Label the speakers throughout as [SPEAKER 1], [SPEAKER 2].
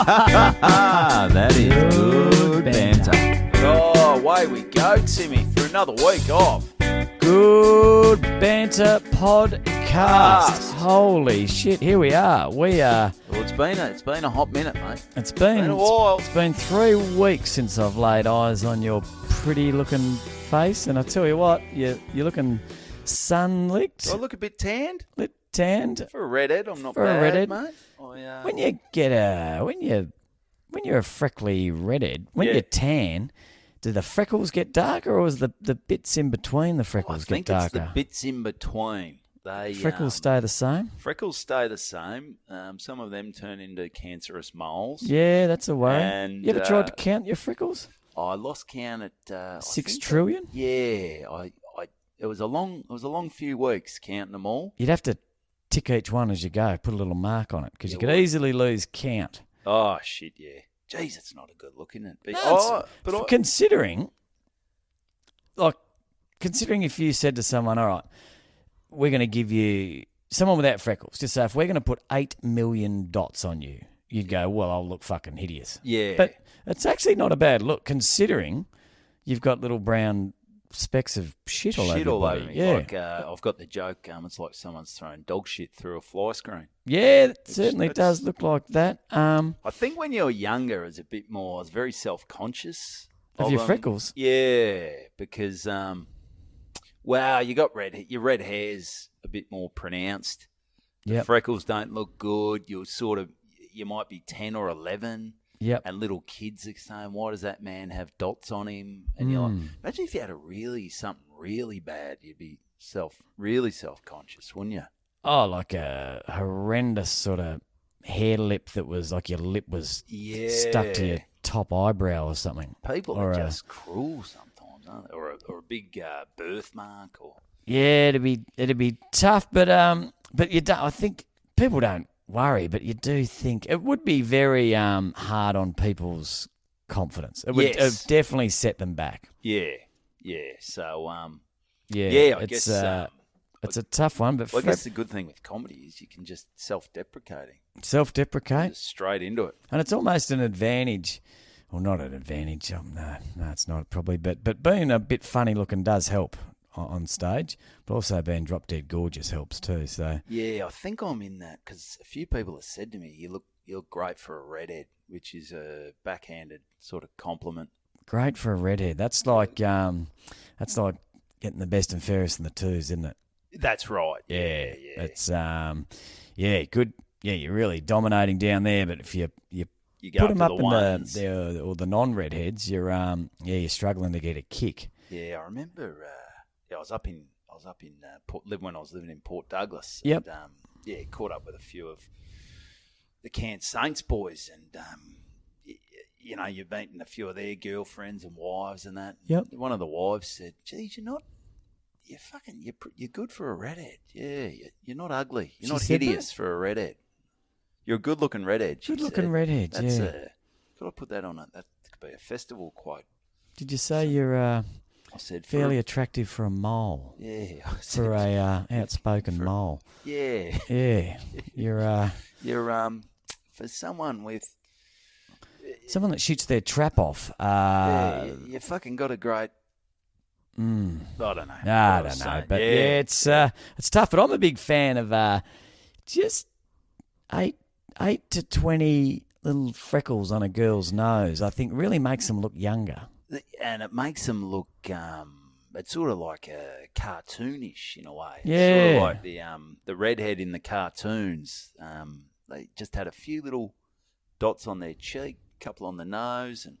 [SPEAKER 1] That is good banter.
[SPEAKER 2] Oh, away we go, Timmy, for another week off.
[SPEAKER 1] Good banter podcast.
[SPEAKER 2] Cast.
[SPEAKER 1] Holy shit, here we are.
[SPEAKER 2] Well, it's been a hot minute, mate.
[SPEAKER 1] It's been
[SPEAKER 2] a while.
[SPEAKER 1] It's been 3 weeks since I've laid eyes on your pretty looking face, and I tell you what, you're looking sun-licked.
[SPEAKER 2] Do I look a bit tanned?
[SPEAKER 1] Tanned.
[SPEAKER 2] For a redhead, I'm not
[SPEAKER 1] For a
[SPEAKER 2] bad,
[SPEAKER 1] redhead.
[SPEAKER 2] mate.
[SPEAKER 1] When you're a freckly redhead, when
[SPEAKER 2] Yeah.
[SPEAKER 1] you tan, do the freckles get darker, or is the bits in between the freckles
[SPEAKER 2] I think
[SPEAKER 1] get
[SPEAKER 2] it's the
[SPEAKER 1] darker?
[SPEAKER 2] bits in between.
[SPEAKER 1] Freckles stay the same?
[SPEAKER 2] Freckles stay the same. Some of them turn into cancerous moles.
[SPEAKER 1] Yeah, that's a worry.
[SPEAKER 2] And,
[SPEAKER 1] You ever tried to count your freckles?
[SPEAKER 2] I lost count at
[SPEAKER 1] 6 trillion?
[SPEAKER 2] Yeah, it was a long few weeks counting them all.
[SPEAKER 1] You'd have to tick each one as you go, put a little mark on it, because you could
[SPEAKER 2] would.
[SPEAKER 1] easily lose count.
[SPEAKER 2] Oh shit, yeah. Jeez, it's not a good look, isn't it? But,
[SPEAKER 1] Considering if you said to someone, all right, we're going to give you someone without freckles, just say if we're going to put 8 million dots on you, you'd go, well, I'll look fucking hideous.
[SPEAKER 2] yeah,
[SPEAKER 1] But it's actually not a bad look, considering you've got little brown specks of shit all over your body.
[SPEAKER 2] me.
[SPEAKER 1] Yeah,
[SPEAKER 2] Like I've got the joke. It's like someone's throwing dog shit through a fly screen.
[SPEAKER 1] yeah, it certainly
[SPEAKER 2] it's-
[SPEAKER 1] does look like that.
[SPEAKER 2] I think when you're younger, it's a bit more. I was very self-conscious
[SPEAKER 1] Of your
[SPEAKER 2] them.
[SPEAKER 1] freckles?
[SPEAKER 2] Yeah, because you got your red hair's a bit more pronounced. The
[SPEAKER 1] Yep.
[SPEAKER 2] freckles don't look good. You might be 10 or 11.
[SPEAKER 1] Yep.
[SPEAKER 2] And little kids are saying, "Why does that man have dots on him?" And you're
[SPEAKER 1] Hmm.
[SPEAKER 2] like, imagine if you had something really bad, you'd be really self-conscious, wouldn't you?
[SPEAKER 1] Oh, like a horrendous sort of hair lip that was like your lip was
[SPEAKER 2] Yeah.
[SPEAKER 1] stuck to your top eyebrow or something.
[SPEAKER 2] People
[SPEAKER 1] Or
[SPEAKER 2] are
[SPEAKER 1] a-
[SPEAKER 2] just cruel sometimes, aren't they? Or a big birthmark, or
[SPEAKER 1] Yeah, it'd be tough, but you don't. I think people don't worry, but you do think it would be very hard on people's confidence. It would,
[SPEAKER 2] Yes.
[SPEAKER 1] it would definitely set them back.
[SPEAKER 2] yeah. So
[SPEAKER 1] Yeah,
[SPEAKER 2] I guess.
[SPEAKER 1] it's a tough one, but
[SPEAKER 2] Well, I guess the good thing with comedy is you can just self-deprecating,
[SPEAKER 1] self-deprecate,
[SPEAKER 2] just straight into it.
[SPEAKER 1] and it's almost an advantage. Well, not an advantage. No, it's not probably. But being a bit funny looking does help on stage, but also being drop dead gorgeous helps too. So
[SPEAKER 2] Yeah, I think I'm in that because a few people have said to me, "You look great for a redhead," which is a backhanded sort of compliment.
[SPEAKER 1] great for a redhead. That's like getting the best and fairest in the twos, isn't it?
[SPEAKER 2] That's right.
[SPEAKER 1] Yeah. It's good. Yeah, you're really dominating down there. But if you
[SPEAKER 2] You go
[SPEAKER 1] put
[SPEAKER 2] up
[SPEAKER 1] them
[SPEAKER 2] to
[SPEAKER 1] up
[SPEAKER 2] the
[SPEAKER 1] in
[SPEAKER 2] ones.
[SPEAKER 1] the non-redheads, you're struggling to get a kick.
[SPEAKER 2] Yeah, I remember. I was up in when I was living in Port Douglas.
[SPEAKER 1] Yep.
[SPEAKER 2] And, caught up with a few of the Cairns Saints boys, and you've meeting a few of their girlfriends and wives and that.
[SPEAKER 1] Yep.
[SPEAKER 2] One of the wives said, "Geez, you're good for a redhead. Yeah, you're not ugly. You're
[SPEAKER 1] She
[SPEAKER 2] not
[SPEAKER 1] said that?
[SPEAKER 2] hideous for a redhead. You're a good-looking redhead." she
[SPEAKER 1] Good-looking
[SPEAKER 2] said.
[SPEAKER 1] redhead,
[SPEAKER 2] That's
[SPEAKER 1] yeah.
[SPEAKER 2] Got to put that on it. That could be a festival quote.
[SPEAKER 1] Did you say you're
[SPEAKER 2] I said
[SPEAKER 1] fairly attractive for a mole?
[SPEAKER 2] Yeah. I
[SPEAKER 1] For
[SPEAKER 2] said,
[SPEAKER 1] a outspoken mole.
[SPEAKER 2] yeah.
[SPEAKER 1] Yeah, you're
[SPEAKER 2] You're for someone with
[SPEAKER 1] someone that shoots their trap off.
[SPEAKER 2] you fucking got a great. I don't know.
[SPEAKER 1] I
[SPEAKER 2] what
[SPEAKER 1] don't
[SPEAKER 2] was
[SPEAKER 1] know,
[SPEAKER 2] saying.
[SPEAKER 1] but it's tough. But I'm a big fan of just 8 to 20 little freckles on a girl's nose. I think really makes them look younger.
[SPEAKER 2] And it makes them look. It's sort of like a cartoonish in a way. It's
[SPEAKER 1] Yeah.
[SPEAKER 2] sort of like the redhead in the cartoons. They just had a few little dots on their cheek, a couple on the nose, and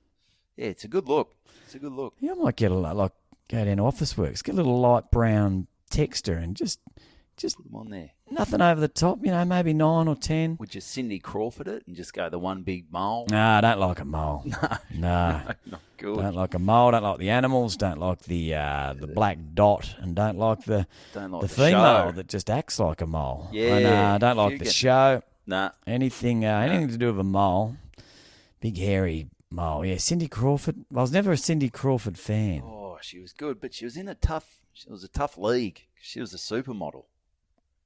[SPEAKER 2] it's a good look. It's a good look.
[SPEAKER 1] Yeah, I might get go down to Office Works, get a little light brown texture, and just
[SPEAKER 2] Put them on there.
[SPEAKER 1] nothing over the top. Maybe 9 or 10.
[SPEAKER 2] Would you Cindy Crawford it and just go the one big mole?
[SPEAKER 1] No, I don't like a mole. No.
[SPEAKER 2] Not good.
[SPEAKER 1] Don't like a mole, don't like the animals, don't like the black dot, and don't like the female
[SPEAKER 2] show.
[SPEAKER 1] that just acts like a mole.
[SPEAKER 2] Yeah,
[SPEAKER 1] And don't
[SPEAKER 2] if
[SPEAKER 1] like
[SPEAKER 2] you
[SPEAKER 1] the
[SPEAKER 2] get-
[SPEAKER 1] show.
[SPEAKER 2] Nah.
[SPEAKER 1] Anything to do with a mole. Big hairy mole. Yeah, Cindy Crawford. I was never a Cindy Crawford fan.
[SPEAKER 2] Oh, she was good, but she was in a tough league. She was a supermodel.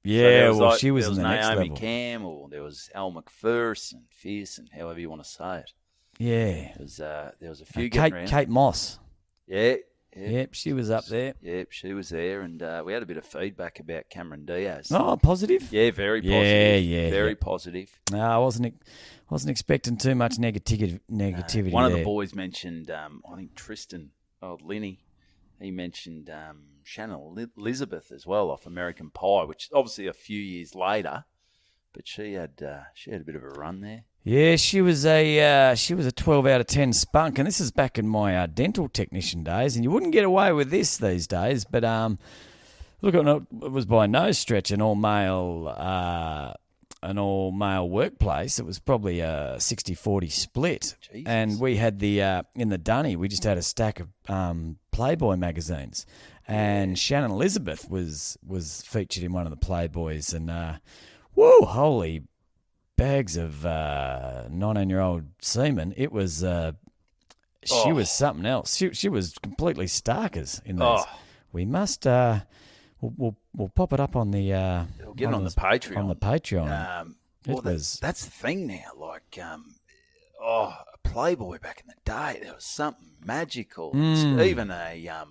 [SPEAKER 1] Yeah, well, she was
[SPEAKER 2] there
[SPEAKER 1] in the next
[SPEAKER 2] Naomi
[SPEAKER 1] level.
[SPEAKER 2] Campbell, there was Elle McPherson, Fearson, however you want to say it.
[SPEAKER 1] Yeah.
[SPEAKER 2] There was a few getting around.
[SPEAKER 1] Kate Moss.
[SPEAKER 2] Yeah.
[SPEAKER 1] Yep, she was up there.
[SPEAKER 2] Yep, she was there, and we had a bit of feedback about Cameron Diaz.
[SPEAKER 1] Oh, positive?
[SPEAKER 2] Yeah, very positive.
[SPEAKER 1] Yeah,
[SPEAKER 2] very positive.
[SPEAKER 1] No, I wasn't expecting too much negativity
[SPEAKER 2] One of
[SPEAKER 1] there.
[SPEAKER 2] the boys mentioned, I think Tristan, Linny, he mentioned Shannon Elizabeth as well off American Pie, which is obviously a few years later, but she had a bit of a run there.
[SPEAKER 1] Yeah, she was a 12 out of 10 spunk, and this is back in my dental technician days, and you wouldn't get away with this these days. But look, it was by no stretch an all male workplace. It was probably a 60-40 split,
[SPEAKER 2] Jesus.
[SPEAKER 1] and we had in the dunny we just had a stack of Playboy magazines, and Shannon Elizabeth was featured in one of the Playboys, and whoa, holy bags of 19-year-old semen. It was she was something else. She was completely starkers in those. We must we'll pop it up on the
[SPEAKER 2] We'll get it on the Patreon.
[SPEAKER 1] On the Patreon.
[SPEAKER 2] That's the thing now. Like a Playboy back in the day, there was something magical. Even an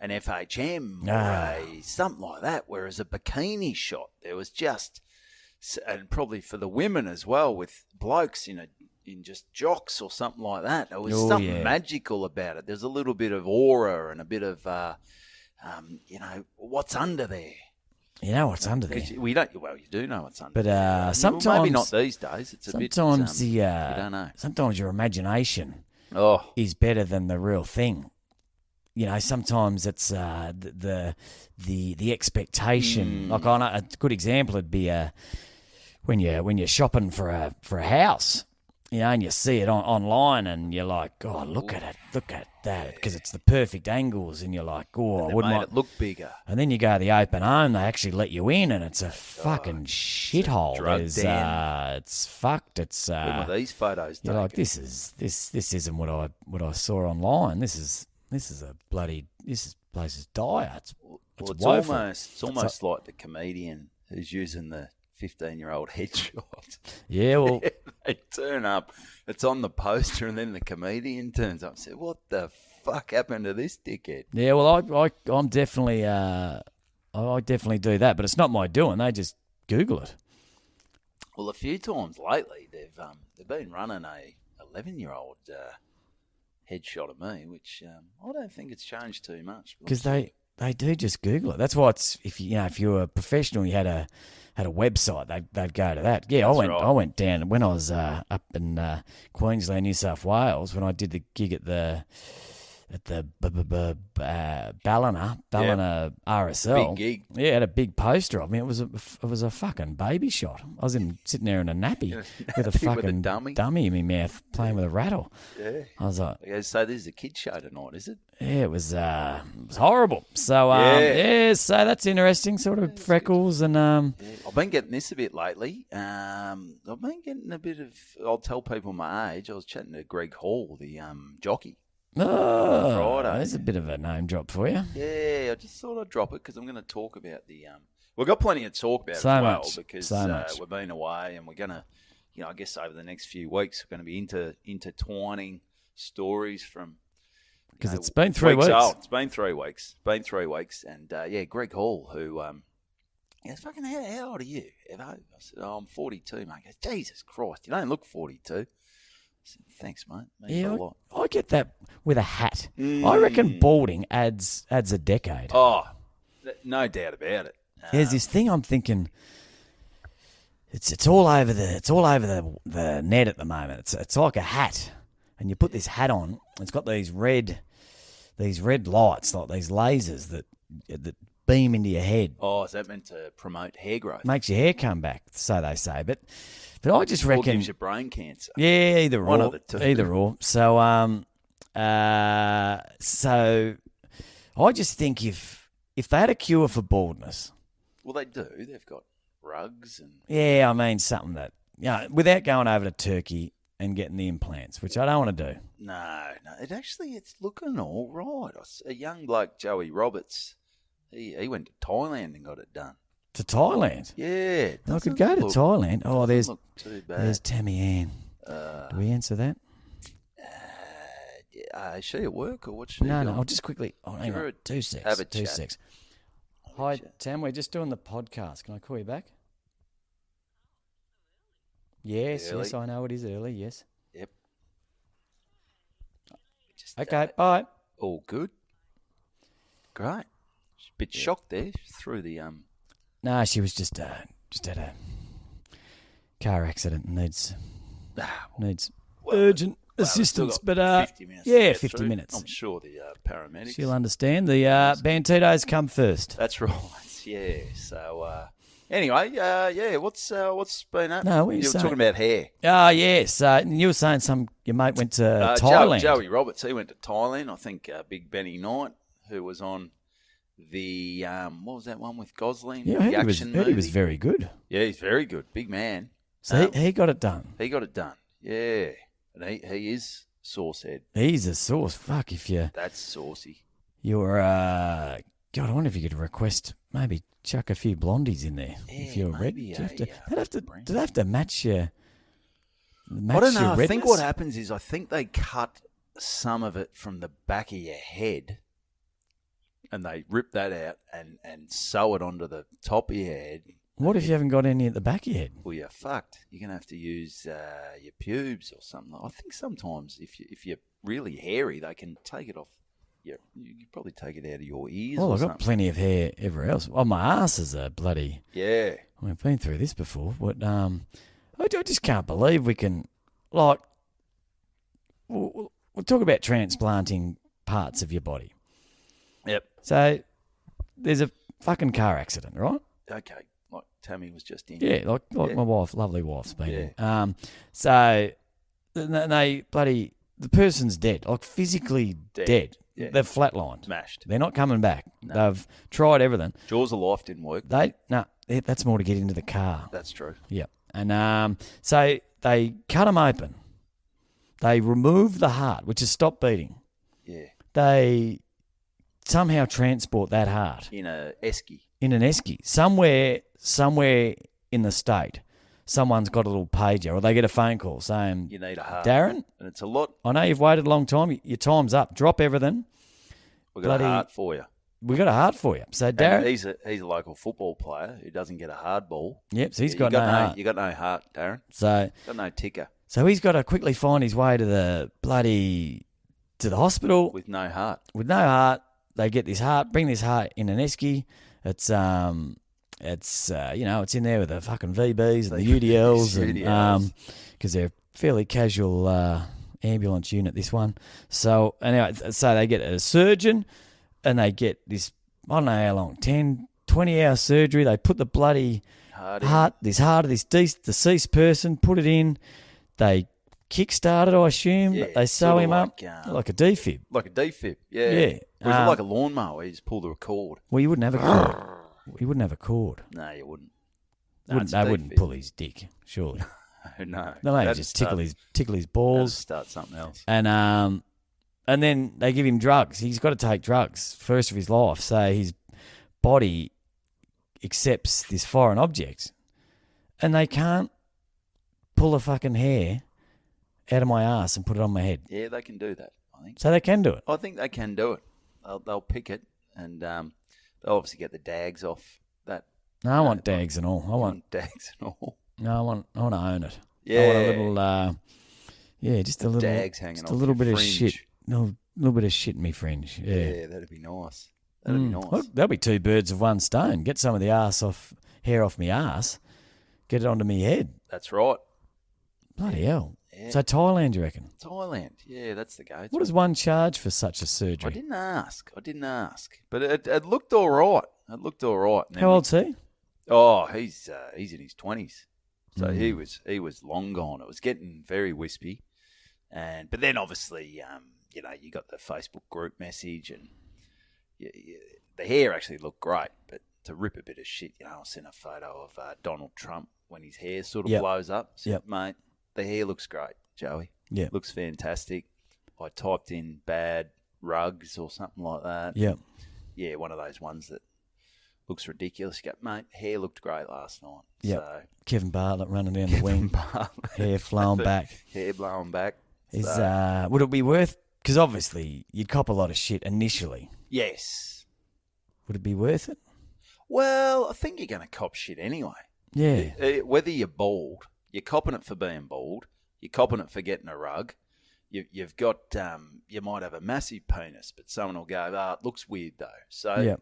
[SPEAKER 2] FHM or something like that. Whereas a bikini shot, there was just. And probably for the women as well, with blokes in just jocks or something like that. There was something magical about it. There's a little bit of aura and a bit of, what's under there.
[SPEAKER 1] You know what's under there.
[SPEAKER 2] We don't. Well, you do know what's under.
[SPEAKER 1] But
[SPEAKER 2] there.
[SPEAKER 1] Sometimes
[SPEAKER 2] maybe not these days. It's a bit.
[SPEAKER 1] Sometimes
[SPEAKER 2] you don't know.
[SPEAKER 1] Sometimes your imagination
[SPEAKER 2] is
[SPEAKER 1] better than the real thing. You know, sometimes it's the expectation. Like a good example would be when you're shopping for a house, you know, and you see it online, and you're like, oh, look at that, because it's the perfect angles, and you're like, oh, I wouldn't
[SPEAKER 2] made it look bigger.
[SPEAKER 1] And then you go to the open home, they actually let you in, and it's a fucking shithole. It's fucked. It's
[SPEAKER 2] when were these photos
[SPEAKER 1] you're
[SPEAKER 2] taken?
[SPEAKER 1] like, this isn't what I saw online. This place is dire. It's
[SPEAKER 2] almost like the comedian who's using the 15-year-old headshot.
[SPEAKER 1] Yeah, well,
[SPEAKER 2] they turn up. It's on the poster, and then the comedian turns up and says, "What the fuck happened to this dickhead?"
[SPEAKER 1] Yeah, well, I'm definitely I definitely do that, but it's not my doing. They just Google it.
[SPEAKER 2] Well, a few times lately, they've been running a 11-year-old headshot of me, which I don't think it's changed too much.
[SPEAKER 1] Because they do just Google it. That's why it's if you were a professional, you had a website, they'd go to that. Yeah, I went down when I was up in Queensland, New South Wales, when I did the gig at the Ballina RSL.
[SPEAKER 2] Big gig.
[SPEAKER 1] Yeah, had a big poster of me. It was a fucking baby shot. I was sitting there in a nappy with a fucking dummy in my mouth playing with a rattle.
[SPEAKER 2] Yeah.
[SPEAKER 1] I was like,
[SPEAKER 2] so this is a kid show tonight, is it?
[SPEAKER 1] Yeah, it was horrible. So so that's interesting. Sort of freckles and
[SPEAKER 2] I've been getting this a bit lately. I've been getting a bit of. I'll tell people my age. I was chatting to Greg Hall, the jockey.
[SPEAKER 1] Oh, there's a bit of a name drop for you.
[SPEAKER 2] Yeah, I just thought I'd drop it because I'm going to talk about the. We've got plenty to talk about as well because we've been away, and we're going to, I guess over the next few weeks we're going to be intertwining stories from.
[SPEAKER 1] Because it's been 3 weeks.
[SPEAKER 2] It's been 3 weeks. And Greg Hall, who, fucking how old are you? I said, I'm 42, mate. He goes, Jesus Christ, you don't look 42. I said, thanks, mate. Means a lot.
[SPEAKER 1] I get that with a hat. I reckon balding adds a decade.
[SPEAKER 2] Oh, no doubt about it.
[SPEAKER 1] There's this thing I'm thinking. It's all over the net at the moment. It's like a hat, and you put this hat on. It's got these red lights, like these lasers that beam into your head.
[SPEAKER 2] Oh, is that meant to promote hair growth?
[SPEAKER 1] Makes your hair come back, so they say. But I just reckon.
[SPEAKER 2] Or gives you brain cancer.
[SPEAKER 1] Yeah, either
[SPEAKER 2] One
[SPEAKER 1] or.
[SPEAKER 2] of the two.
[SPEAKER 1] Either or. So so I just think if they had a cure for baldness.
[SPEAKER 2] Well, they do. They've got rugs and.
[SPEAKER 1] Yeah, I mean something that without going over to Turkey and getting the implants, which I don't want to do.
[SPEAKER 2] No, it's looking all right. A young bloke, Joey Roberts, he went to Thailand and got it done.
[SPEAKER 1] To Thailand.
[SPEAKER 2] Yeah.
[SPEAKER 1] I could go to Thailand. Oh, there's
[SPEAKER 2] Too bad.
[SPEAKER 1] there's Tammy Ann. Do we answer that?
[SPEAKER 2] Is she at work or what's she
[SPEAKER 1] No,
[SPEAKER 2] doing?
[SPEAKER 1] I'll just quickly. Oh, hang on. 2 secs.
[SPEAKER 2] Have a
[SPEAKER 1] 2
[SPEAKER 2] chat.
[SPEAKER 1] secs. Hi, Tam. We're just doing the podcast. Can I call you back? Yes,
[SPEAKER 2] Early.
[SPEAKER 1] yes. I know it is early. Yes.
[SPEAKER 2] Yep. Just,
[SPEAKER 1] Okay. Bye.
[SPEAKER 2] all good. Great. She's a bit shocked there. She threw the
[SPEAKER 1] No, she was just had a car accident and needs urgent assistance.
[SPEAKER 2] Still got
[SPEAKER 1] But
[SPEAKER 2] 50 minutes. to
[SPEAKER 1] yeah,
[SPEAKER 2] get
[SPEAKER 1] 50
[SPEAKER 2] through.
[SPEAKER 1] min's.
[SPEAKER 2] I'm sure the paramedics.
[SPEAKER 1] She'll understand. The Bantitos come first.
[SPEAKER 2] That's right. Yeah. So anyway, yeah. What's been up?
[SPEAKER 1] No,
[SPEAKER 2] you were talking about hair.
[SPEAKER 1] Oh, yes. You were saying your mate went to Thailand.
[SPEAKER 2] Joey Roberts. He went to Thailand. I think Big Benny Knight, who was on the what was that one with Gosling?
[SPEAKER 1] Yeah,
[SPEAKER 2] the
[SPEAKER 1] I
[SPEAKER 2] action
[SPEAKER 1] heard he was
[SPEAKER 2] movie.
[SPEAKER 1] very good.
[SPEAKER 2] Yeah, he's very good. Big man.
[SPEAKER 1] So he got it done.
[SPEAKER 2] He got it done. Yeah. And he is saucehead.
[SPEAKER 1] He's a source. Fuck, if
[SPEAKER 2] That's saucy.
[SPEAKER 1] you're God, I wonder if you could request maybe chuck a few blondies in there if you're red.
[SPEAKER 2] maybe
[SPEAKER 1] Do they have to match your
[SPEAKER 2] I don't know.
[SPEAKER 1] your
[SPEAKER 2] I think
[SPEAKER 1] redness?
[SPEAKER 2] what happens is I think they cut some of it from the back of your head and they rip that out and sew it onto the top of your head.
[SPEAKER 1] What if you haven't got any at the back of your head?
[SPEAKER 2] Well, you're fucked. You're going to have to use your pubes or something. I think sometimes if you're really hairy, they can take it off. You could probably take it out of your ears
[SPEAKER 1] Well,
[SPEAKER 2] or
[SPEAKER 1] I've got
[SPEAKER 2] something.
[SPEAKER 1] plenty of hair everywhere else. Oh, my ass is a bloody...
[SPEAKER 2] Yeah.
[SPEAKER 1] I've been through this before, but I just can't believe we can, like... We'll talk about transplanting parts of your body.
[SPEAKER 2] Yep.
[SPEAKER 1] So, there's a fucking car accident, right?
[SPEAKER 2] Okay. Like Tammy was just in.
[SPEAKER 1] Yeah, like
[SPEAKER 2] Yeah.
[SPEAKER 1] my wife, lovely wife's been
[SPEAKER 2] Yeah.
[SPEAKER 1] in. So, they bloody... The person's dead, like physically dead.
[SPEAKER 2] Yeah.
[SPEAKER 1] They've flatlined.
[SPEAKER 2] Smashed.
[SPEAKER 1] They're not coming back.
[SPEAKER 2] No.
[SPEAKER 1] They've tried everything.
[SPEAKER 2] Jaws of Life didn't work.
[SPEAKER 1] That's more to get into the car.
[SPEAKER 2] That's true.
[SPEAKER 1] Yep. And so they cut them open. They remove the heart, which has stopped beating.
[SPEAKER 2] Yeah.
[SPEAKER 1] They somehow transport that heart
[SPEAKER 2] In a esky.
[SPEAKER 1] in an esky somewhere in the state. Someone's got a little pager, or they get a phone call saying,
[SPEAKER 2] You need a heart.
[SPEAKER 1] Darren,
[SPEAKER 2] And it's a lot.
[SPEAKER 1] I know you've waited a long time. Your time's up. Drop everything.
[SPEAKER 2] We've got
[SPEAKER 1] Bloody-
[SPEAKER 2] a heart for you.
[SPEAKER 1] We got a heart for you. So
[SPEAKER 2] And
[SPEAKER 1] Darren,
[SPEAKER 2] he's a local football player who doesn't get a hard ball.
[SPEAKER 1] yep. So he's
[SPEAKER 2] You
[SPEAKER 1] got no heart.
[SPEAKER 2] You got no heart, Darren.
[SPEAKER 1] So
[SPEAKER 2] Got no ticker
[SPEAKER 1] he's got to quickly find his way to the hospital
[SPEAKER 2] with no heart.
[SPEAKER 1] with no heart. They get this heart, bring this heart in an esky. It's it's in there with the fucking VBs and the UDLs and because they're fairly casual ambulance unit, this one. So anyway, so they get a surgeon and they get this, I don't know how long, 10, 20 hour surgery. They put the bloody heart of this deceased person, put it in. They kickstart it, I assume.
[SPEAKER 2] Yeah,
[SPEAKER 1] They sew
[SPEAKER 2] sorta
[SPEAKER 1] him up like a defib.
[SPEAKER 2] Like a defib. Yeah.
[SPEAKER 1] Yeah.
[SPEAKER 2] Or is it like a lawnmower where you just pull the cord?
[SPEAKER 1] Well, you wouldn't have a cord. You wouldn't have a cord.
[SPEAKER 2] No, you wouldn't. No, it's a
[SPEAKER 1] They wouldn't
[SPEAKER 2] defib.
[SPEAKER 1] pull his dick, surely.
[SPEAKER 2] No.
[SPEAKER 1] No, maybe
[SPEAKER 2] That'd
[SPEAKER 1] just
[SPEAKER 2] start-
[SPEAKER 1] tickle his
[SPEAKER 2] that'd
[SPEAKER 1] balls.
[SPEAKER 2] Start something else.
[SPEAKER 1] And then they give him drugs. He's got to take drugs first of his life. So his body accepts this foreign object. And they can't pull a fucking hair out of my ass and put it on my head.
[SPEAKER 2] Yeah, they can do that, I think.
[SPEAKER 1] So they can do it.
[SPEAKER 2] I think they can do it. They'll pick it and they'll obviously get the dags off that.
[SPEAKER 1] No, I want dags and all. I want
[SPEAKER 2] dags and all.
[SPEAKER 1] No, I want to own it.
[SPEAKER 2] Yeah.
[SPEAKER 1] I want a little, just a little
[SPEAKER 2] dags hanging
[SPEAKER 1] just
[SPEAKER 2] off
[SPEAKER 1] a little
[SPEAKER 2] your
[SPEAKER 1] bit of
[SPEAKER 2] fringe.
[SPEAKER 1] shit. No, a little bit of shit in me fringe. Yeah,
[SPEAKER 2] That'd be nice. That'd be nice.
[SPEAKER 1] Well, that'll be two birds of one stone. Get some of the hair off me ass, get it onto me head.
[SPEAKER 2] That's right.
[SPEAKER 1] Bloody hell.
[SPEAKER 2] Yeah.
[SPEAKER 1] So Thailand, you reckon?
[SPEAKER 2] Thailand. Yeah, that's the go.
[SPEAKER 1] What does one charge for such a
[SPEAKER 2] I
[SPEAKER 1] surgery?
[SPEAKER 2] didn't ask. But it looked all right. And then
[SPEAKER 1] How old's he?
[SPEAKER 2] Oh, he's in his 20s. So he was long gone. It was getting very wispy. But then obviously, you got the Facebook group message and the hair actually looked great. But to rip a bit of shit, I sent a photo of Donald Trump when his hair sort of blows up. Said, mate, the hair looks great, Joey.
[SPEAKER 1] Yeah.
[SPEAKER 2] Looks fantastic. I typed in bad rugs or something like that.
[SPEAKER 1] Yeah.
[SPEAKER 2] Yeah, one of those ones that looks ridiculous. You go, mate, hair looked great last night.
[SPEAKER 1] Yep.
[SPEAKER 2] So,
[SPEAKER 1] Kevin Bartlett running down the wing, hair flowing back.
[SPEAKER 2] Hair blowing back.
[SPEAKER 1] Would it be worth? Because obviously you'd cop a lot of shit initially.
[SPEAKER 2] Yes.
[SPEAKER 1] Would it be worth it?
[SPEAKER 2] Well, I think you're going to cop shit anyway.
[SPEAKER 1] Yeah.
[SPEAKER 2] Whether you're bald, you're copping it for being bald. You're copping it for getting a rug. You've got, you might have a massive penis, but someone will go, it looks weird though. So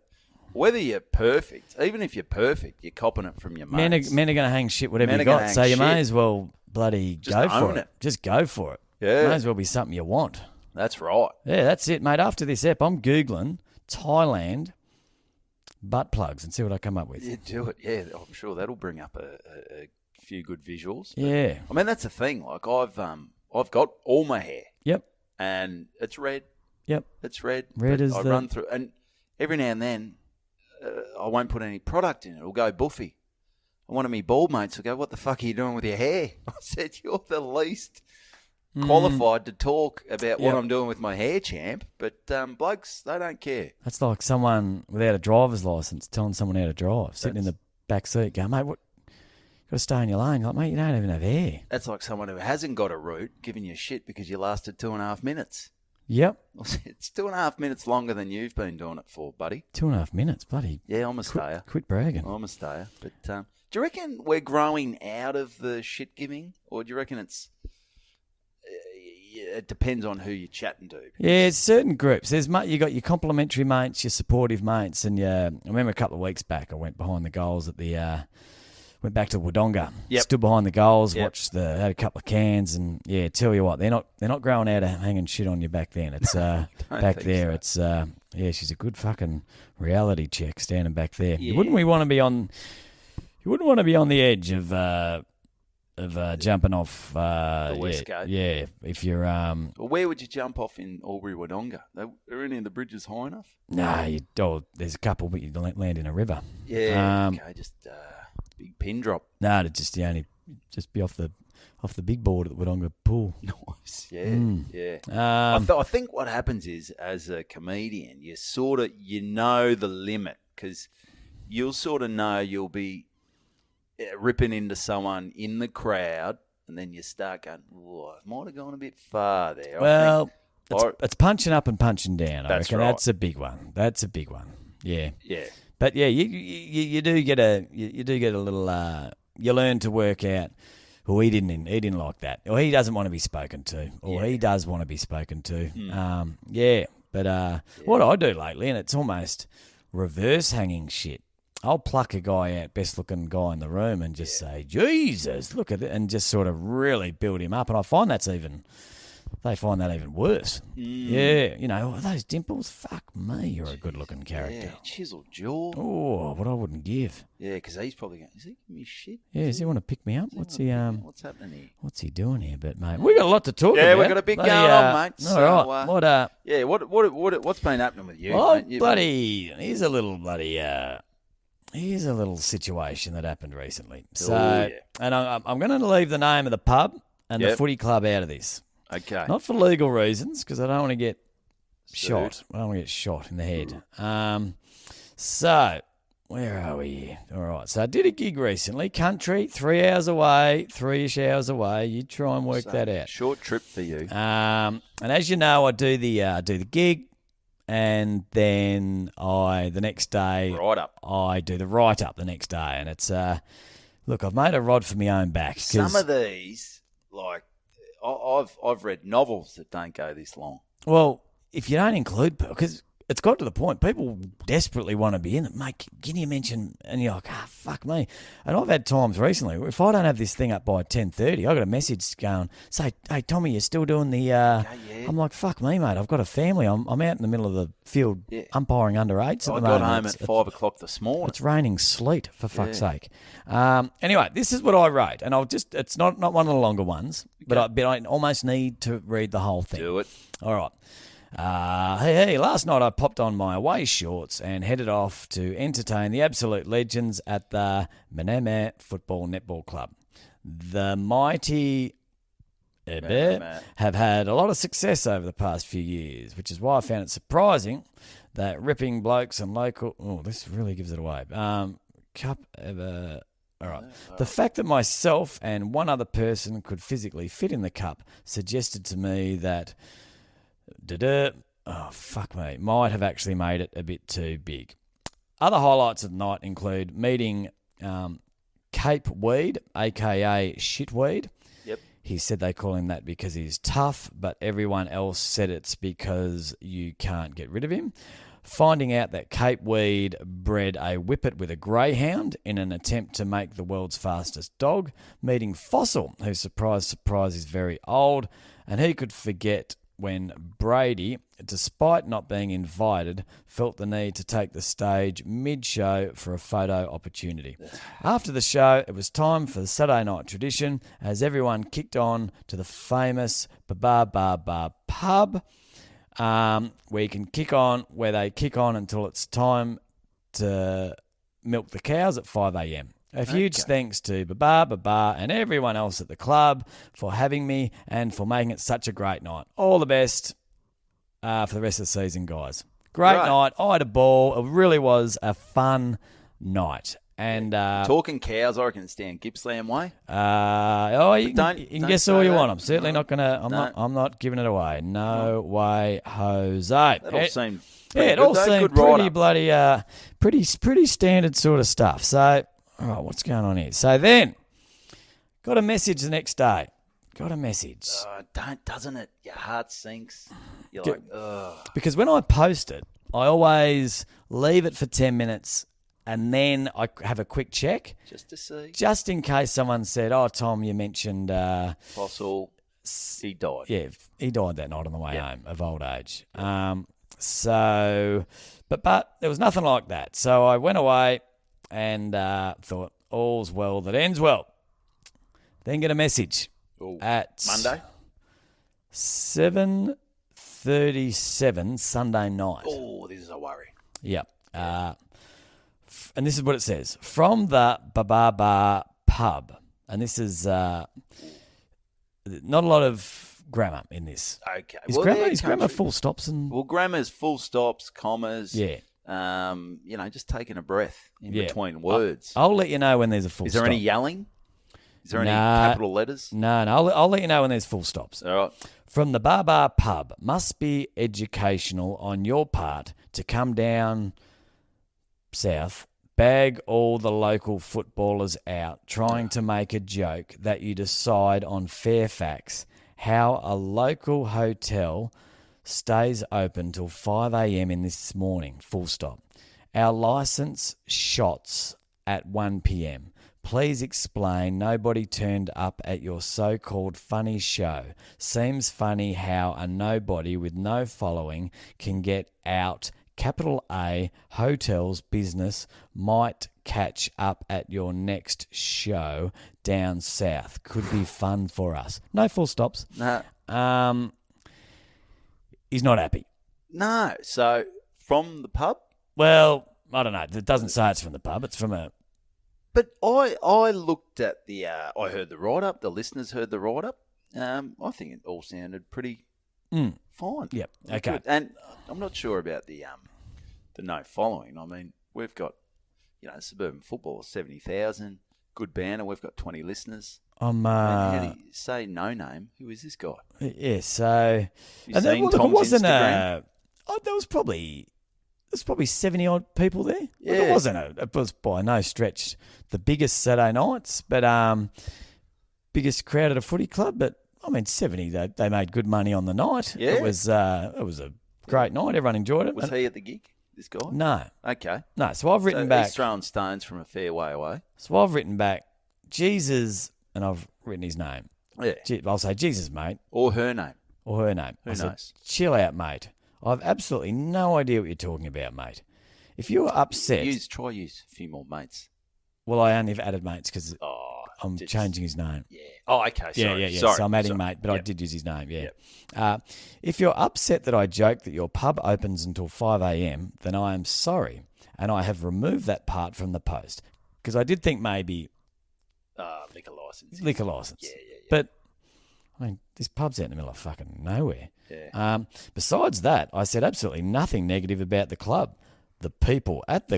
[SPEAKER 2] whether you're perfect, even if you're perfect, you're copping it from your mates.
[SPEAKER 1] Men are going to hang shit whatever you got, so you may as well
[SPEAKER 2] just
[SPEAKER 1] go for
[SPEAKER 2] own it.
[SPEAKER 1] Just go for it.
[SPEAKER 2] Yeah.
[SPEAKER 1] May as well be something you want.
[SPEAKER 2] That's right.
[SPEAKER 1] Yeah, that's it, mate. After this ep, I'm Googling Thailand butt plugs and see what I come up with.
[SPEAKER 2] Yeah, do it. Yeah, I'm sure that'll bring up a few good visuals.
[SPEAKER 1] Yeah.
[SPEAKER 2] I mean, that's the thing. Like, I've got all my hair.
[SPEAKER 1] Yep.
[SPEAKER 2] And it's red.
[SPEAKER 1] Yep.
[SPEAKER 2] It's red.
[SPEAKER 1] Red as
[SPEAKER 2] I run through, and every now and then, I won't put any product in it. It'll go buffy. And one of me bald mates will go, "What the fuck are you doing with your hair?" I said, "You're the least qualified to talk about what I'm doing with my hair, champ." But blokes, they don't care.
[SPEAKER 1] That's like someone without a driver's license telling someone how to drive, sitting in the back seat, going, "Mate, what? Got to stay in your lane." Like, mate, you don't even have hair.
[SPEAKER 2] That's like someone who hasn't got a route giving you shit because you lasted 2.5 minutes.
[SPEAKER 1] Yep.
[SPEAKER 2] It's 2.5 minutes longer than you've been doing it for, buddy.
[SPEAKER 1] 2.5 minutes, bloody.
[SPEAKER 2] Yeah, I'm a stayer.
[SPEAKER 1] Quit bragging.
[SPEAKER 2] I'm a stayer. But do you reckon we're growing out of the shit giving, or do you reckon it depends on who you're chatting to?
[SPEAKER 1] Yeah, it's certain groups. You got your complimentary mates, your supportive mates, and I remember a couple of weeks back, I went behind the goals at the. Went back to Wodonga, stood behind the goals, watched had a couple of cans, and tell you what, they're not growing out of hanging shit on you back then. It's back there. So. It's she's a good fucking reality check standing back there.
[SPEAKER 2] Yeah.
[SPEAKER 1] You wouldn't want to be on the edge of jumping off
[SPEAKER 2] the West Gate.
[SPEAKER 1] Yeah, if you're
[SPEAKER 2] Well, where would you jump off in Albury Wodonga? Are any of the bridges high enough?
[SPEAKER 1] Nah, there's a couple, but you land in a river.
[SPEAKER 2] Yeah, okay, just big pin drop.
[SPEAKER 1] No, to just be off the big board at the Wodonga pool.
[SPEAKER 2] Nice, yeah. I think what happens is, as a comedian, you know the limit, because you'll sort of know you'll be ripping into someone in the crowd, and then you start going, "Oh, I might have gone a bit far there."
[SPEAKER 1] Well, it's punching up and punching down. I reckon
[SPEAKER 2] right.
[SPEAKER 1] That's a big one. Yeah.
[SPEAKER 2] Yeah.
[SPEAKER 1] But yeah, you do get a little. You learn to work out. Oh, he didn't like that, or he doesn't want to be spoken to, or he does want to be spoken to. But what I do lately, and it's almost reverse hanging shit. I'll pluck a guy out, best looking guy in the room, and just say, "Jesus, look at it," and just sort of really build him up. And I find they find that even worse. Yeah, those dimples, fuck me, you're a good-looking character.
[SPEAKER 2] Yeah, chiseled jaw.
[SPEAKER 1] Oh, what I wouldn't give.
[SPEAKER 2] Yeah, because he's probably going, is he giving me shit?
[SPEAKER 1] Yeah, does he want to pick me up?
[SPEAKER 2] What's happening here?
[SPEAKER 1] What's he doing here? But, mate, we got a lot to talk about.
[SPEAKER 2] Yeah, we've got a bit going on, mate.
[SPEAKER 1] All right.
[SPEAKER 2] What's been happening with you, mate?
[SPEAKER 1] Bloody, here's a little situation that happened recently. And I'm going to leave the name of the pub and the footy club out of this.
[SPEAKER 2] Okay.
[SPEAKER 1] Not for legal reasons, because I don't want to get shot.
[SPEAKER 2] Sued.
[SPEAKER 1] I don't want to get shot in the head. So, where are we here? All right. So I did a gig recently, country, 3 hours away, 3-ish hours away. You try and work that out.
[SPEAKER 2] Short trip for you.
[SPEAKER 1] And as you know, I do the gig, and then the next day I do the write up the next day, and it's look, I've made a rod for my own back.
[SPEAKER 2] Some of these, like, I've read novels that don't go this long.
[SPEAKER 1] Well, if you don't include, because it's got to the point, people desperately want to be in it. Mate, can you mention? And you're like, fuck me. And I've had times recently, if I don't have this thing up by 10:30, I got a message going, say, "Hey, Tommy, you're still doing the..." I'm like, fuck me, mate. I've got a family. I'm out in the middle of the field umpiring under eights at the moment.
[SPEAKER 2] I got home at 5 o'clock this morning.
[SPEAKER 1] It's raining sleet, for fuck's sake. Anyway, this is what I wrote, and it's not one of the longer ones, but I almost need to read the whole thing.
[SPEAKER 2] Do it.
[SPEAKER 1] All right. Hey, last night I popped on my away shorts and headed off to entertain the absolute legends at the Manama Football Netball Club. The mighty have had a lot of success over the past few years, which is why I found it surprising that ripping blokes and local... Oh, this really gives it away. Cup ever... All right. The fact that myself and one other person could physically fit in the cup suggested to me that... Oh, fuck me. Might have actually made it a bit too big. Other highlights of the night include meeting Cape Weed, a.k.a. Shitweed.
[SPEAKER 2] Yep.
[SPEAKER 1] He said they call him that because he's tough, but everyone else said it's because you can't get rid of him. Finding out that Cape Weed bred a whippet with a greyhound in an attempt to make the world's fastest dog. Meeting Fossil, who, surprise, is very old, and he could forget when Brady, despite not being invited, felt the need to take the stage mid-show for a photo opportunity. After the show, it was time for the Saturday night tradition as everyone kicked on to the famous Ba pub, where you can kick on, where they kick on until it's time to milk the cows at 5 a.m. A huge thanks to Baba and everyone else at the club for having me and for making it such a great night. All the best for the rest of the season, guys. Great night. I had a ball. It really was a fun night. And
[SPEAKER 2] talking cows, I reckon stand Gippsland way.
[SPEAKER 1] You can guess all you want. I'm certainly not gonna. I'm not giving it away. No way, Jose.
[SPEAKER 2] That all seemed.
[SPEAKER 1] It all seemed pretty bloody, pretty standard sort of stuff. So. All right, what's going on here? So then, got a message the next day.
[SPEAKER 2] Doesn't it? Your heart sinks. You're like, ugh.
[SPEAKER 1] Because when I post it, I always leave it for 10 minutes and then I have a quick check.
[SPEAKER 2] Just to see.
[SPEAKER 1] Just in case someone said, oh, Tom, you mentioned...
[SPEAKER 2] Fossil, he died.
[SPEAKER 1] Yeah, he died that night on the way home of old age.
[SPEAKER 2] Yep.
[SPEAKER 1] But there was nothing like that. So I went away... and thought, all's well that ends well. Then get a message at
[SPEAKER 2] Monday,
[SPEAKER 1] 7:37 Sunday night.
[SPEAKER 2] Oh, this is a worry.
[SPEAKER 1] Yep. And this is what it says. From the Ba pub. And this is not a lot of grammar in this.
[SPEAKER 2] Okay.
[SPEAKER 1] Is grammar full stops?
[SPEAKER 2] Well, grammar's full stops, commas.
[SPEAKER 1] Yeah.
[SPEAKER 2] Just taking a breath in between words.
[SPEAKER 1] I'll let you know when there's a full stop.
[SPEAKER 2] Is there any yelling? Is there any capital letters?
[SPEAKER 1] No. I'll let you know when there's full stops.
[SPEAKER 2] All right.
[SPEAKER 1] From the Bar pub, must be educational on your part to come down south, bag all the local footballers out, trying to make a joke that you decide on Fairfax how a local hotel stays open till 5 a.m. in this morning, full stop. Our license shots at 1 p.m. Please explain nobody turned up at your so-called funny show. Seems funny how a nobody with no following can get out, capital A, hotels business, might catch up at your next show down south. Could be fun for us. No full stops.
[SPEAKER 2] No.
[SPEAKER 1] He's not happy.
[SPEAKER 2] No. So, from the pub?
[SPEAKER 1] Well, I don't know. It doesn't say it's from the pub. It's from a...
[SPEAKER 2] But I looked at the... I heard the write-up. The listeners heard the write-up. I think it all sounded pretty fine.
[SPEAKER 1] Yep. Okay.
[SPEAKER 2] Good. And I'm not sure about the no following. I mean, we've got, Suburban Football, 70,000. Good banner. We've got 20 listeners.
[SPEAKER 1] How
[SPEAKER 2] do you say no name? Who is this guy?
[SPEAKER 1] Yeah, so...
[SPEAKER 2] Have you seen Tom's Instagram?
[SPEAKER 1] There was probably 70-odd people there.
[SPEAKER 2] Yeah.
[SPEAKER 1] It was by no stretch the biggest Saturday nights, but biggest crowd at a footy club. But, 70, they made good money on the night.
[SPEAKER 2] Yeah.
[SPEAKER 1] It was a great night. Everyone enjoyed it.
[SPEAKER 2] Was he at the gig, this guy?
[SPEAKER 1] No.
[SPEAKER 2] Okay.
[SPEAKER 1] No, so I've written back...
[SPEAKER 2] He's throwing stones from a fair way away.
[SPEAKER 1] So I've written back, Jesus... And I've written his name.
[SPEAKER 2] Yeah.
[SPEAKER 1] I'll say Jesus, mate.
[SPEAKER 2] Or her name.
[SPEAKER 1] Or her name.
[SPEAKER 2] Who knows?
[SPEAKER 1] Chill out, mate. I've absolutely no idea what you're talking about, mate. If you're upset...
[SPEAKER 2] Try use a few more mates.
[SPEAKER 1] Well, I only have added mates because I'm changing his name.
[SPEAKER 2] Yeah. Oh, okay. Sorry.
[SPEAKER 1] Yeah.
[SPEAKER 2] Sorry.
[SPEAKER 1] So I'm adding mate, but I did use his name, yeah. If you're upset that I joked that your pub opens until 5 a.m., then I am sorry. And I have removed that part from the post. Because I did think maybe...
[SPEAKER 2] Liquor license.
[SPEAKER 1] Liquor license.
[SPEAKER 2] Yeah.
[SPEAKER 1] But, this pub's out in the middle of fucking nowhere.
[SPEAKER 2] Yeah.
[SPEAKER 1] Besides that, I said absolutely nothing negative about the club, the people at